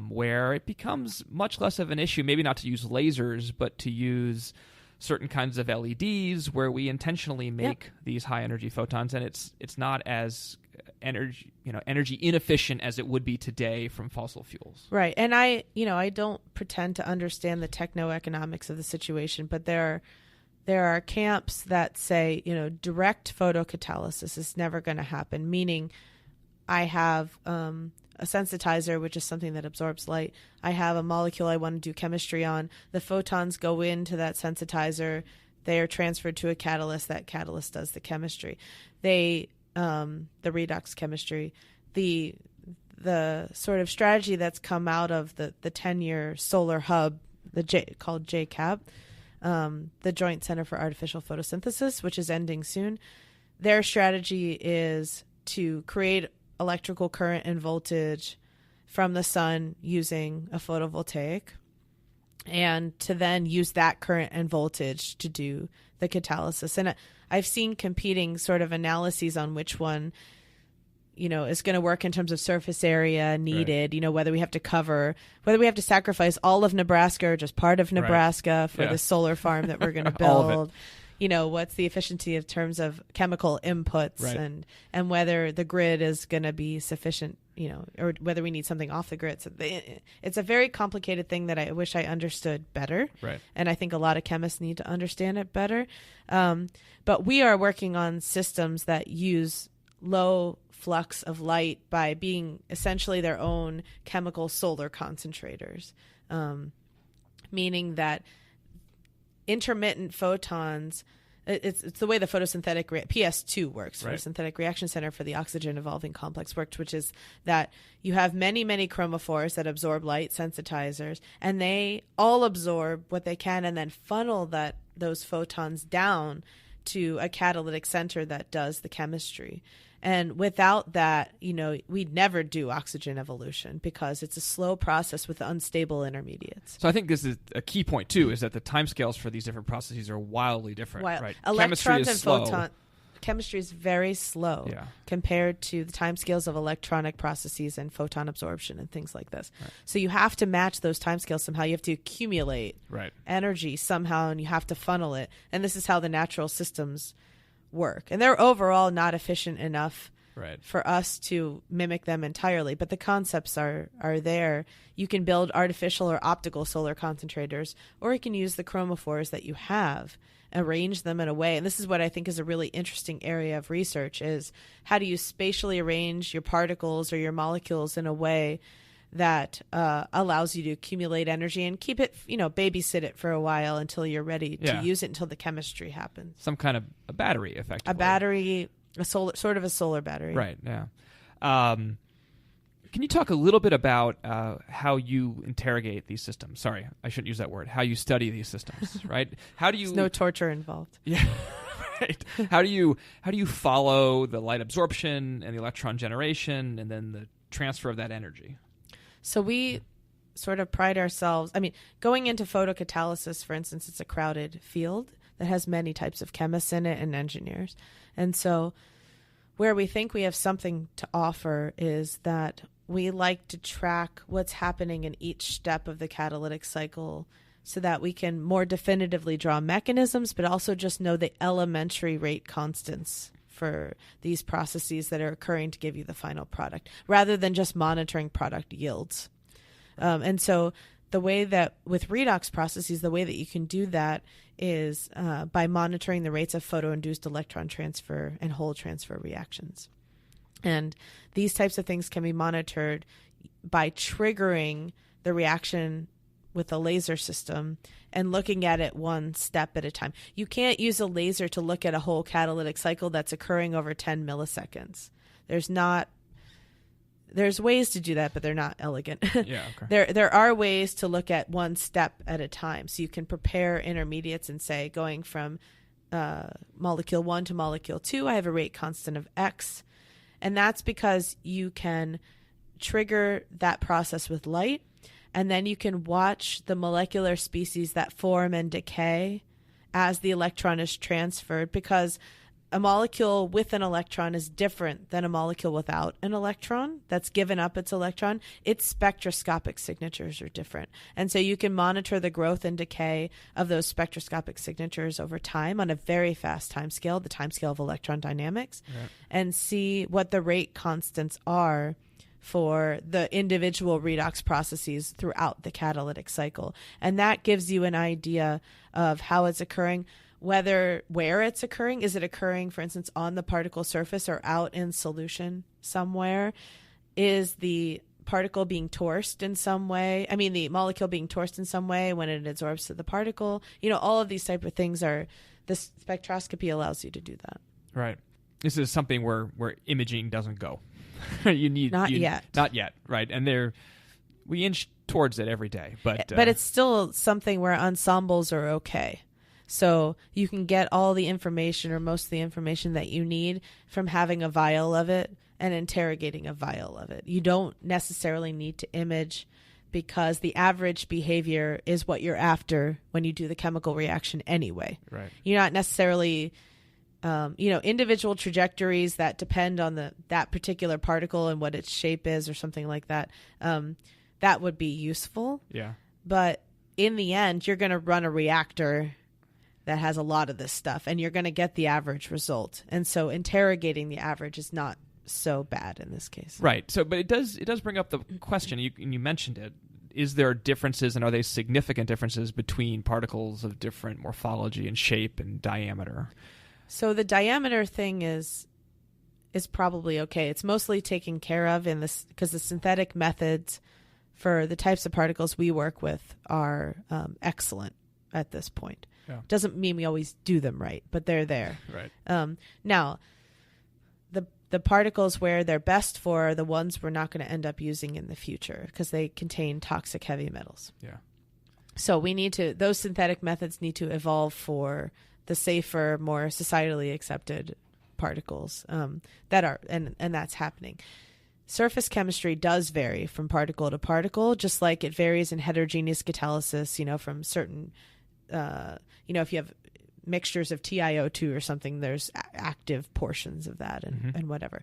where it becomes much less of an issue, maybe not to use lasers, but to use certain kinds of LEDs where we intentionally make these high energy photons, and it's not as energy inefficient as it would be today from fossil fuels. Right. And I don't pretend to understand the techno-economics of the situation, but there are camps that say, direct photocatalysis is never going to happen, meaning I have a sensitizer, which is something that absorbs light. I have a molecule I want to do chemistry on. The photons go into that sensitizer. They are transferred to a catalyst. That catalyst does the chemistry. The redox chemistry. The sort of strategy that's come out of the 10-year solar hub, called JCAP, the Joint Center for Artificial Photosynthesis, which is ending soon. Their strategy is to create electrical current and voltage from the sun using a photovoltaic, and to then use that current and voltage to do the catalysis. And I've seen competing sort of analyses on which one, is going to work in terms of surface area needed, whether we have to sacrifice all of Nebraska or just part of Nebraska for the solar farm that we're going to build. what's the efficiency in terms of chemical inputs, right. and whether the grid is going to be sufficient, or whether we need something off the grid. So it's a very complicated thing that I wish I understood better. Right. And I think a lot of chemists need to understand it better. But we are working on systems that use low flux of light by being essentially their own chemical solar concentrators, meaning that intermittent photons, it's the way the photosynthetic PS2 works, right. photosynthetic reaction center for the oxygen evolving complex works, which is that you have many, many chromophores that absorb light, sensitizers, and they all absorb what they can and then funnel those photons down to a catalytic center that does the chemistry. And without that, we'd never do oxygen evolution because it's a slow process with unstable intermediates. So I think this is a key point, too, is that the timescales for these different processes are wildly different. Right? Electrons and slow. Chemistry is very slow compared to the timescales of electronic processes and photon absorption and things like this. Right. So you have to match those timescales somehow. You have to accumulate energy somehow, and you have to funnel it. And this is how the natural systems work. And they're overall not efficient enough for us to mimic them entirely. But the concepts are there. You can build artificial or optical solar concentrators, or you can use the chromophores that you have, arrange them in a way. And this is what I think is a really interesting area of research, is how do you spatially arrange your particles or your molecules in a way that allows you to accumulate energy and keep it, babysit it for a while until you're ready to use it, until the chemistry happens. Some kind of a battery, effectively. A battery, a solar battery. Right, yeah. Can you talk a little bit about how you interrogate these systems? Sorry, I shouldn't use that word. How you study these systems, right? How do you? There's no torture involved. Yeah, right. How do you follow the light absorption and the electron generation, and then the transfer of that energy? So we sort of pride ourselves. Going into photocatalysis, for instance, it's a crowded field that has many types of chemists in it and engineers. And so where we think we have something to offer is that we like to track what's happening in each step of the catalytic cycle so that we can more definitively draw mechanisms, but also just know the elementary rate constants for these processes that are occurring to give you the final product, rather than just monitoring product yields. And so the way that with redox processes, the way that you can do that is by monitoring the rates of photoinduced electron transfer and hole transfer reactions. And these types of things can be monitored by triggering the reaction with a laser system and looking at it one step at a time. You can't use a laser to look at a whole catalytic cycle that's occurring over 10 milliseconds. There's ways to do that, but they're not elegant. Yeah, okay. There are ways to look at one step at a time. So you can prepare intermediates and say, going from molecule 1 to molecule 2, I have a rate constant of X. And that's because you can trigger that process with light, and then you can watch the molecular species that form and decay as the electron is transferred, because a molecule with an electron is different than a molecule without an electron that's given up its electron. Its spectroscopic signatures are different. And so you can monitor the growth and decay of those spectroscopic signatures over time on a very fast time scale, the time scale of electron dynamics, and see what the rate constants are for the individual redox processes throughout the catalytic cycle. And that gives you an idea of how it's occurring, where it's occurring. Is it occurring, for instance, on the particle surface or out in solution somewhere? Is the particle being torced in some way? The molecule being torced in some way when it absorbs to the particle? All of these type of things the spectroscopy allows you to do that. Right. This is something where imaging doesn't go. Not yet. Not yet, right? And we inch towards it every day, but it's still something where ensembles are okay. So you can get all the information, or most of the information that you need, from having a vial of it and interrogating a vial of it. You don't necessarily need to image, because the average behavior is what you're after when you do the chemical reaction anyway. Right. You're not necessarily individual trajectories that depend on that particular particle and what its shape is or something like that. That would be useful. Yeah. But in the end, you're going to run a reactor that has a lot of this stuff, and you're going to get the average result. And so interrogating the average is not so bad in this case. Right. So, but it does bring up the question, you mentioned it. Is there differences, and are they significant differences between particles of different morphology and shape and diameter? So the diameter thing is probably okay. It's mostly taken care of in this because the synthetic methods for the types of particles we work with are excellent at this point. Yeah. Doesn't mean we always do them right, but they're there. Right. Now, the particles where they're best for are the ones we're not going to end up using in the future because they contain toxic heavy metals. Yeah. So those synthetic methods need to evolve for the safer, more societally accepted particles that are, and that's happening. Surface chemistry does vary from particle to particle, just like it varies in heterogeneous catalysis, from certain, if you have mixtures of TiO2 or something, there's active portions of that and whatever.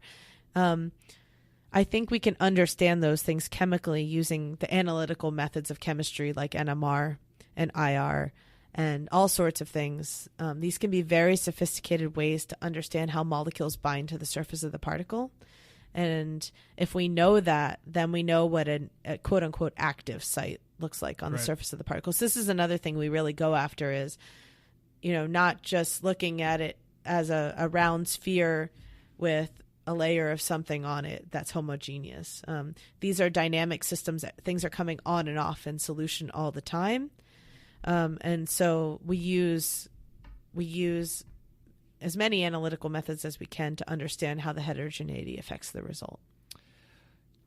I think we can understand those things chemically using the analytical methods of chemistry like NMR and IR and all sorts of things. These can be very sophisticated ways to understand how molecules bind to the surface of the particle. And if we know that, then we know what a quote-unquote active site looks like on the surface of the particles. This is another thing we really go after is, not just looking at it as a round sphere with a layer of something on it that's homogeneous. These are dynamic systems. Things are coming on and off in solution all the time. And so we use as many analytical methods as we can to understand how the heterogeneity affects the result.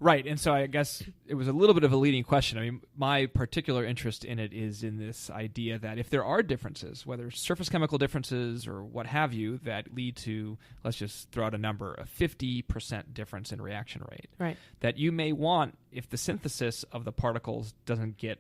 Right, and so I guess it was a little bit of a leading question. I mean, my particular interest in it is in this idea that if there are differences, whether surface chemical differences or what have you, that lead to, let's just throw out a number, a 50% difference in reaction rate, right, that you may want, if the synthesis of the particles doesn't get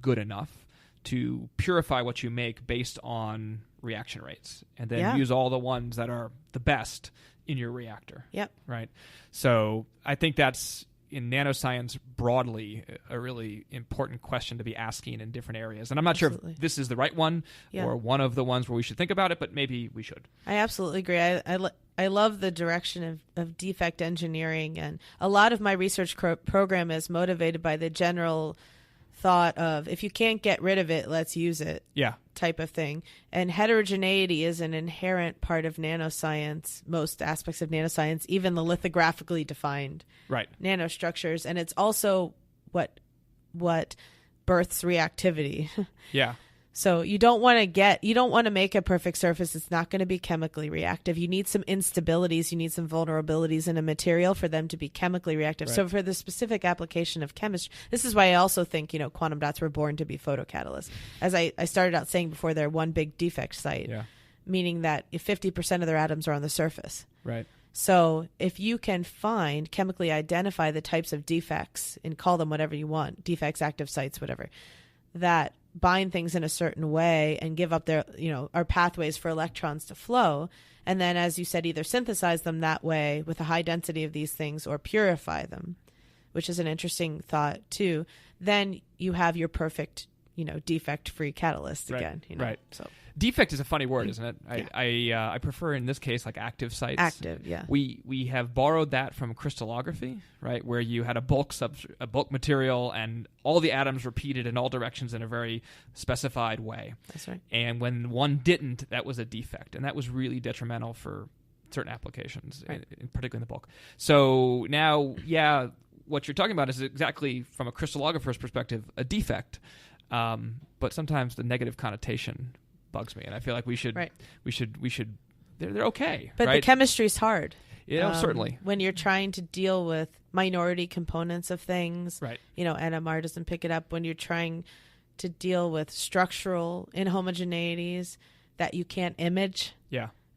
good enough, to purify what you make based on reaction rates, and then use all the ones that are the best in your reactor. Yep. Right. So I think that's, in nanoscience broadly, a really important question to be asking in different areas. And I'm not sure if this is the right one or one of the ones where we should think about it, but maybe we should. I absolutely agree. I love the direction of defect engineering, and a lot of my research program is motivated by the general thought of, if you can't get rid of it, let's use it. Yeah. Type of thing. And heterogeneity is an inherent part of nanoscience, most aspects of nanoscience, even the lithographically defined nanostructures. And it's also what births reactivity. Yeah. So you don't want to make a perfect surface. It's not going to be chemically reactive. You need some instabilities. You need some vulnerabilities in a material for them to be chemically reactive. Right. So for the specific application of chemistry, this is why I also think, quantum dots were born to be photocatalysts. As I started out saying before, they're one big defect site, meaning that if 50% of their atoms are on the surface. Right. So if you can chemically identify the types of defects and call them whatever you want, defects, active sites, whatever, that bind things in a certain way and give up their, our pathways for electrons to flow. And then, as you said, either synthesize them that way with a high density of these things or purify them, which is an interesting thought too. Then you have your perfect, defect-free catalyst again. Right. So defect is a funny word, isn't it? I prefer in this case like active sites. Active, yeah. We have borrowed that from crystallography, right, where you had a bulk material and all the atoms repeated in all directions in a very specified way. That's right. And when one didn't, that was a defect, and that was really detrimental for certain applications, particularly in the bulk. So now, what you're talking about is exactly from a crystallographer's perspective a defect, but sometimes the negative connotation bugs me, and I feel like we should they're okay, but the chemistry's hard. Certainly when you're trying to deal with minority components of things, right? NMR doesn't pick it up. When you're trying to deal with structural inhomogeneities that you can't image,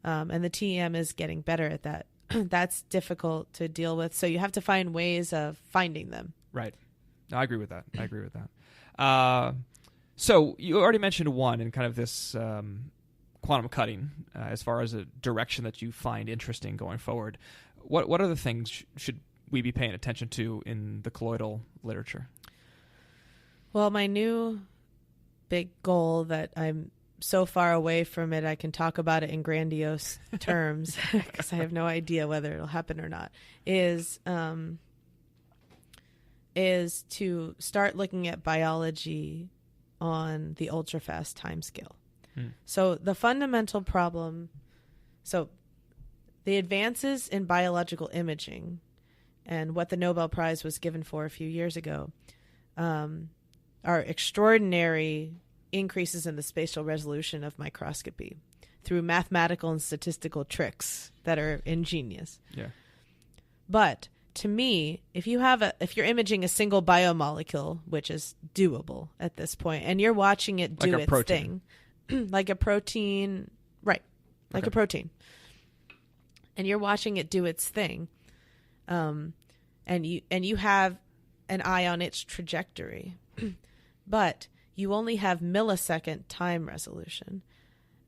and the TEM is getting better at that. That's difficult to deal with, so you have to find ways of finding them. Right. No, I agree with that. So you already mentioned one in kind of this quantum cutting as far as a direction that you find interesting going forward. What other things should we be paying attention to in the colloidal literature? Well, my new big goal that I'm so far away from it, I can talk about it in grandiose terms because I have no idea whether it'll happen or not, is to start looking at biology on the ultra-fast time scale. So the fundamental problem, so the advances in biological imaging and what the Nobel Prize was given for a few years ago are extraordinary increases in the spatial resolution of microscopy through mathematical and statistical tricks that are ingenious. Yeah. But to me, if you're imaging a single biomolecule, which is doable at this point, and you're watching it do like its thing, like a protein, right? Like a protein, and you're watching it do its thing, and you have an eye on its trajectory, but you only have millisecond time resolution,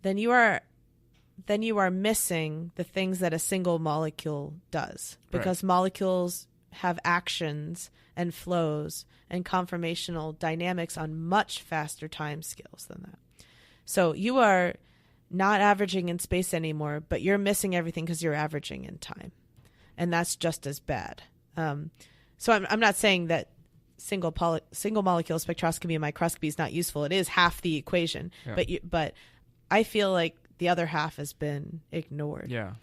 then you are missing the things that a single molecule does, because molecules have actions and flows and conformational dynamics on much faster time scales than that. So you are not averaging in space anymore, but you're missing everything because you're averaging in time, and that's just as bad. So I'm not saying that single molecule spectroscopy and microscopy is not useful. It is half the equation, but I feel like the other half has been ignored. Yeah.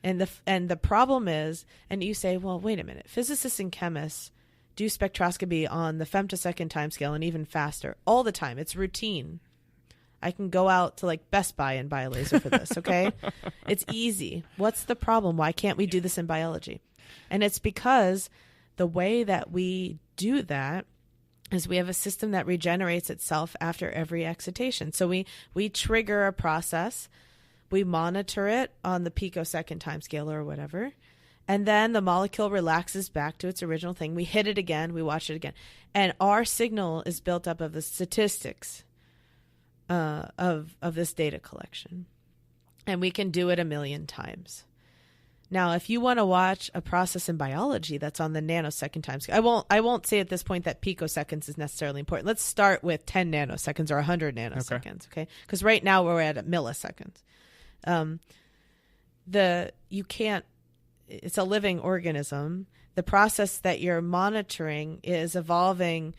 And the problem is, and you say, well, wait a minute, physicists and chemists do spectroscopy on the femtosecond timescale and even faster all the time. It's routine. I can go out to like Best Buy and buy a laser for this, okay? It's easy. What's the problem? Why can't we do this in biology? And it's because the way that we do that is we have a system that regenerates itself after every excitation. So we trigger a process, we monitor it on the picosecond timescale or whatever, and then the molecule relaxes back to its original thing. We hit it again, we watch it again. And our signal is built up of the statistics of this data collection. And we can do it 1,000,000 times. Now, if you want to watch a process in biology that's on the nanosecond timescale, I won't say at this point that picoseconds is necessarily important. Let's start with 10 nanoseconds or 100 nanoseconds, okay? Because right now we're at milliseconds. It's a living organism. The process that you're monitoring is evolving.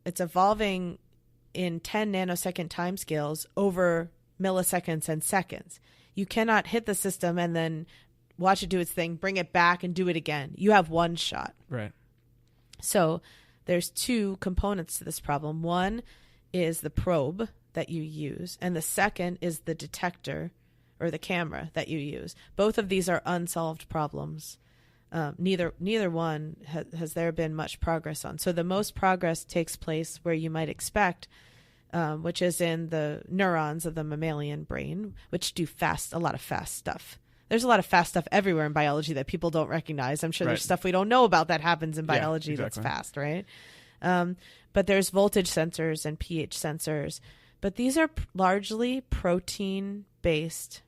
It's evolving in 10 nanosecond timescales over milliseconds and seconds. You cannot hit the system and then watch it do its thing, bring it back, and do it again. You have one shot. Right. So there's two components to this problem. One is the probe that you use, and the second is the detector or the camera that you use. Both of these are unsolved problems. Neither one has there been much progress on. So the most progress takes place where you might expect, which is in the neurons of the mammalian brain, which do a lot of fast stuff. There's a lot of fast stuff everywhere in biology that people don't recognize. I'm sure there's stuff we don't know about that happens in biology that's fast, right? But there's voltage sensors and pH sensors. But these are largely protein-based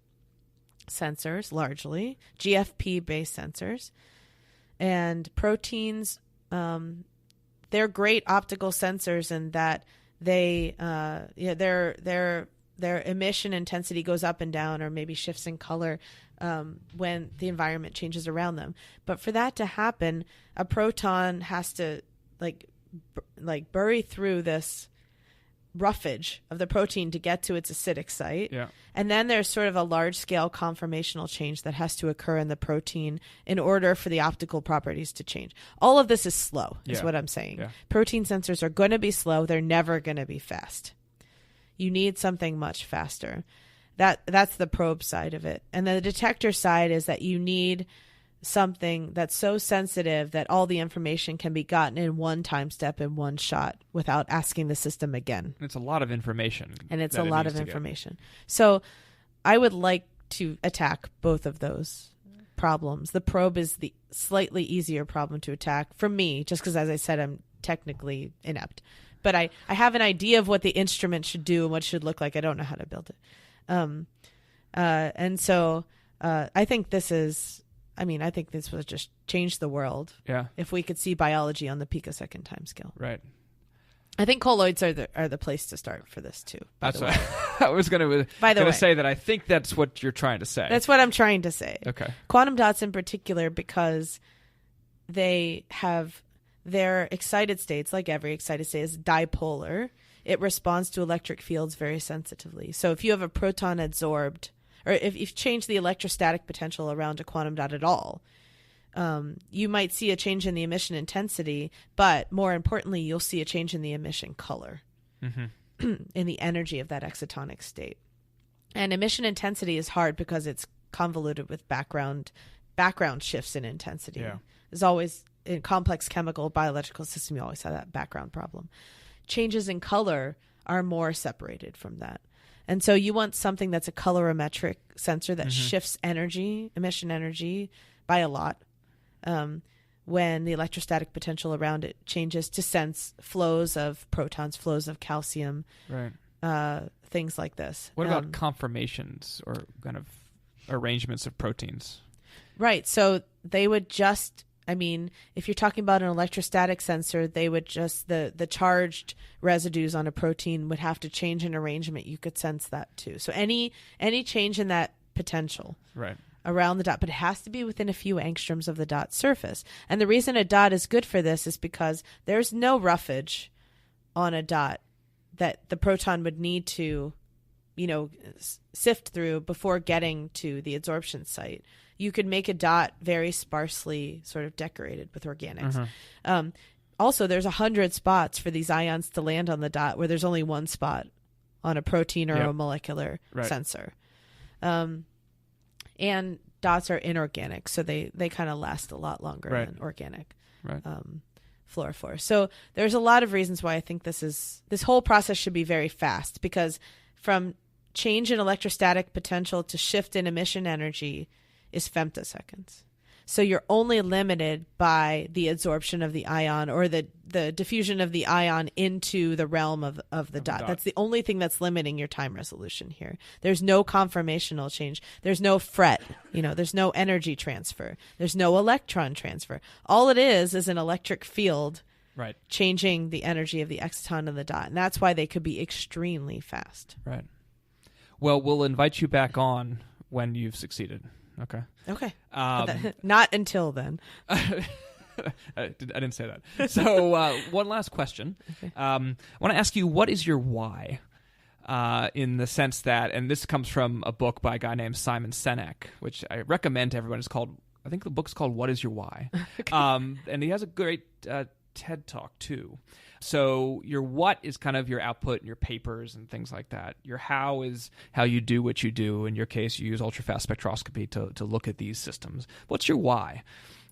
sensors, largely GFP-based sensors. And proteins, they're great optical sensors in that their emission intensity goes up and down, or maybe shifts in color when the environment changes around them. But for that to happen, a proton has to like bury through this roughage of the protein to get to its acidic site. Yeah. And then there's sort of a large-scale conformational change that has to occur in the protein in order for the optical properties to change. All of this is slow, is what I'm saying. Yeah. Protein sensors are going to be slow. They're never going to be fast. You need something much faster. That's the probe side of it. And the detector side is that you need something that's so sensitive that all the information can be gotten in one time step in one shot without asking the system again. It's a lot of information. And it's a lot of information. So I would like to attack both of those problems. The probe is the slightly easier problem to attack for me, just because, as I said, I'm technically inept. But I have an idea of what the instrument should do and what it should look like. I don't know how to build it. And so I think this would just change the world. Yeah. If we could see biology on the picosecond timescale. Right. I think colloids are the place to start for this too. That's what I was going to say that I think that's what you're trying to say. That's what I'm trying to say. Okay. Quantum dots in particular, because they have their excited states, like every excited state, is dipolar. It responds to electric fields very sensitively. So if you have a proton adsorbed, or if you change the electrostatic potential around a quantum dot at all, you might see a change in the emission intensity, but more importantly, you'll see a change in the emission color, in the energy of that excitonic state. And emission intensity is hard because it's convoluted with background shifts in intensity. Yeah. There's always, in complex chemical biological system, you always have that background problem. Changes in color are more separated from that. And so you want something that's a colorimetric sensor that shifts energy, emission energy, by a lot, when the electrostatic potential around it changes, to sense flows of protons, flows of calcium, right? Things like this. What about conformations or kind of arrangements of proteins? Right. So they would just, if you're talking about an electrostatic sensor, they would just, the charged residues on a protein would have to change in arrangement. You could sense that too. So any change in that potential. Right. Around the dot, but it has to be within a few angstroms of the dot surface. And the reason a dot is good for this is because there's no roughage on a dot that the proton would need to, sift through before getting to the adsorption site. You could make a dot very sparsely sort of decorated with organics. Also, there's 100 spots for these ions to land on the dot, where there's only one spot on a protein or a molecular sensor. And dots are inorganic, so they kind of last a lot longer than organic fluorophores. So there's a lot of reasons why I think this whole process should be very fast, because from change in electrostatic potential to shift in emission energy is femtoseconds. So you're only limited by the adsorption of the ion, or the diffusion of the ion into the realm of the dot. That's the only thing that's limiting your time resolution here. There's no conformational change. There's no fret. There's no energy transfer. There's no electron transfer. All it is an electric field changing the energy of the exciton of the dot. And that's why they could be extremely fast. Right. Well, we'll invite you back on when you've succeeded. Okay. Not until then. I didn't say that. So one last question. Okay. I want to ask you, what is your why? In the sense that, and this comes from a book by a guy named Simon Sinek, which I recommend to everyone. I think the book's called What Is Your Why? Okay. And he has a great TED Talk too. So your what is kind of your output and your papers and things like that. Your how is how you do what you do. In your case, you use ultrafast spectroscopy to look at these systems. What's your why?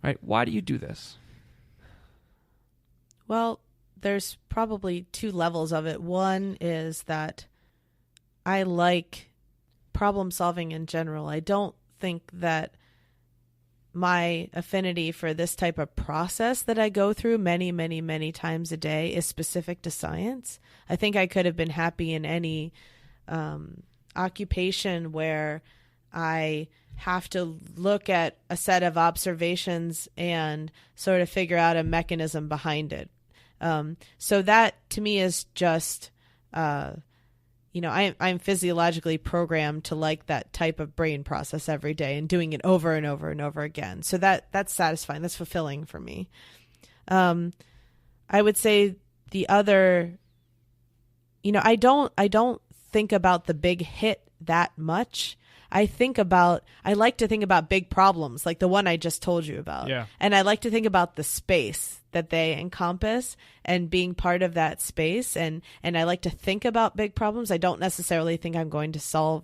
Right? Why do you do this? Well, there's probably two levels of it. One is that I like problem solving in general. I don't think that my affinity for this type of process that I go through many, many, many times a day is specific to science. I think I could have been happy in any occupation where I have to look at a set of observations and sort of figure out a mechanism behind it. So that to me is just, I'm physiologically programmed to like that type of brain process every day and doing it over and over and over again. So that's satisfying. That's fulfilling for me. I would say the other, I don't think about the big hit that much. I like to think about big problems like the one I just told you about. Yeah. And I like to think about the space that they encompass and being part of that space. And I like to think about big problems. I don't necessarily think I'm going to solve,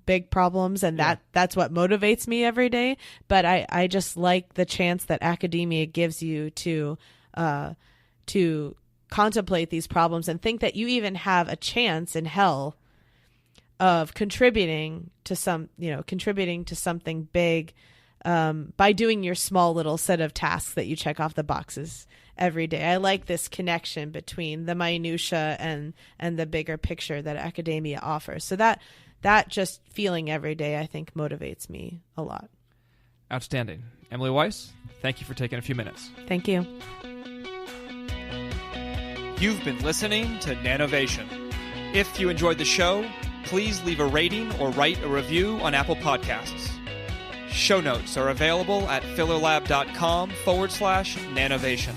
big problems. And that's what motivates me every day. But I just like the chance that academia gives you to contemplate these problems and think that you even have a chance in hell of contributing to something big by doing your small little set of tasks that you check off the boxes every day. I like this connection between the minutia and the bigger picture that academia offers. So that just feeling every day, I think, motivates me a lot. Outstanding. Emily Weiss, thank you for taking a few minutes. Thank you. You've been listening to Nanovation. If you enjoyed the show, please leave a rating or write a review on Apple Podcasts. Show notes are available at fillerlab.com/nanovation.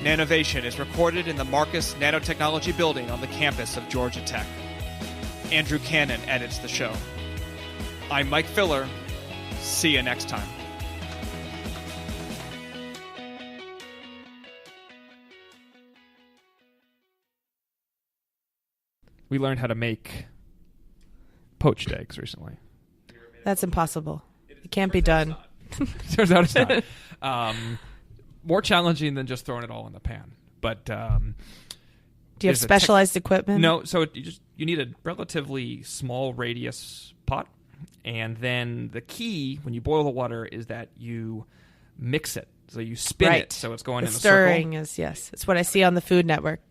Nanovation is recorded in the Marcus Nanotechnology Building on the campus of Georgia Tech. Andrew Cannon edits the show. I'm Mike Filler. See you next time. We learned how to make poached eggs recently. That's impossible. It can't be done. Turns out it's not. More challenging than just throwing it all in the pan. But do you have specialized equipment? No. So you need a relatively small radius pot, and then the key when you boil the water is that you mix it. So you spin it so it's going in a circle. Stirring is, yes. It's what I see on the Food Network.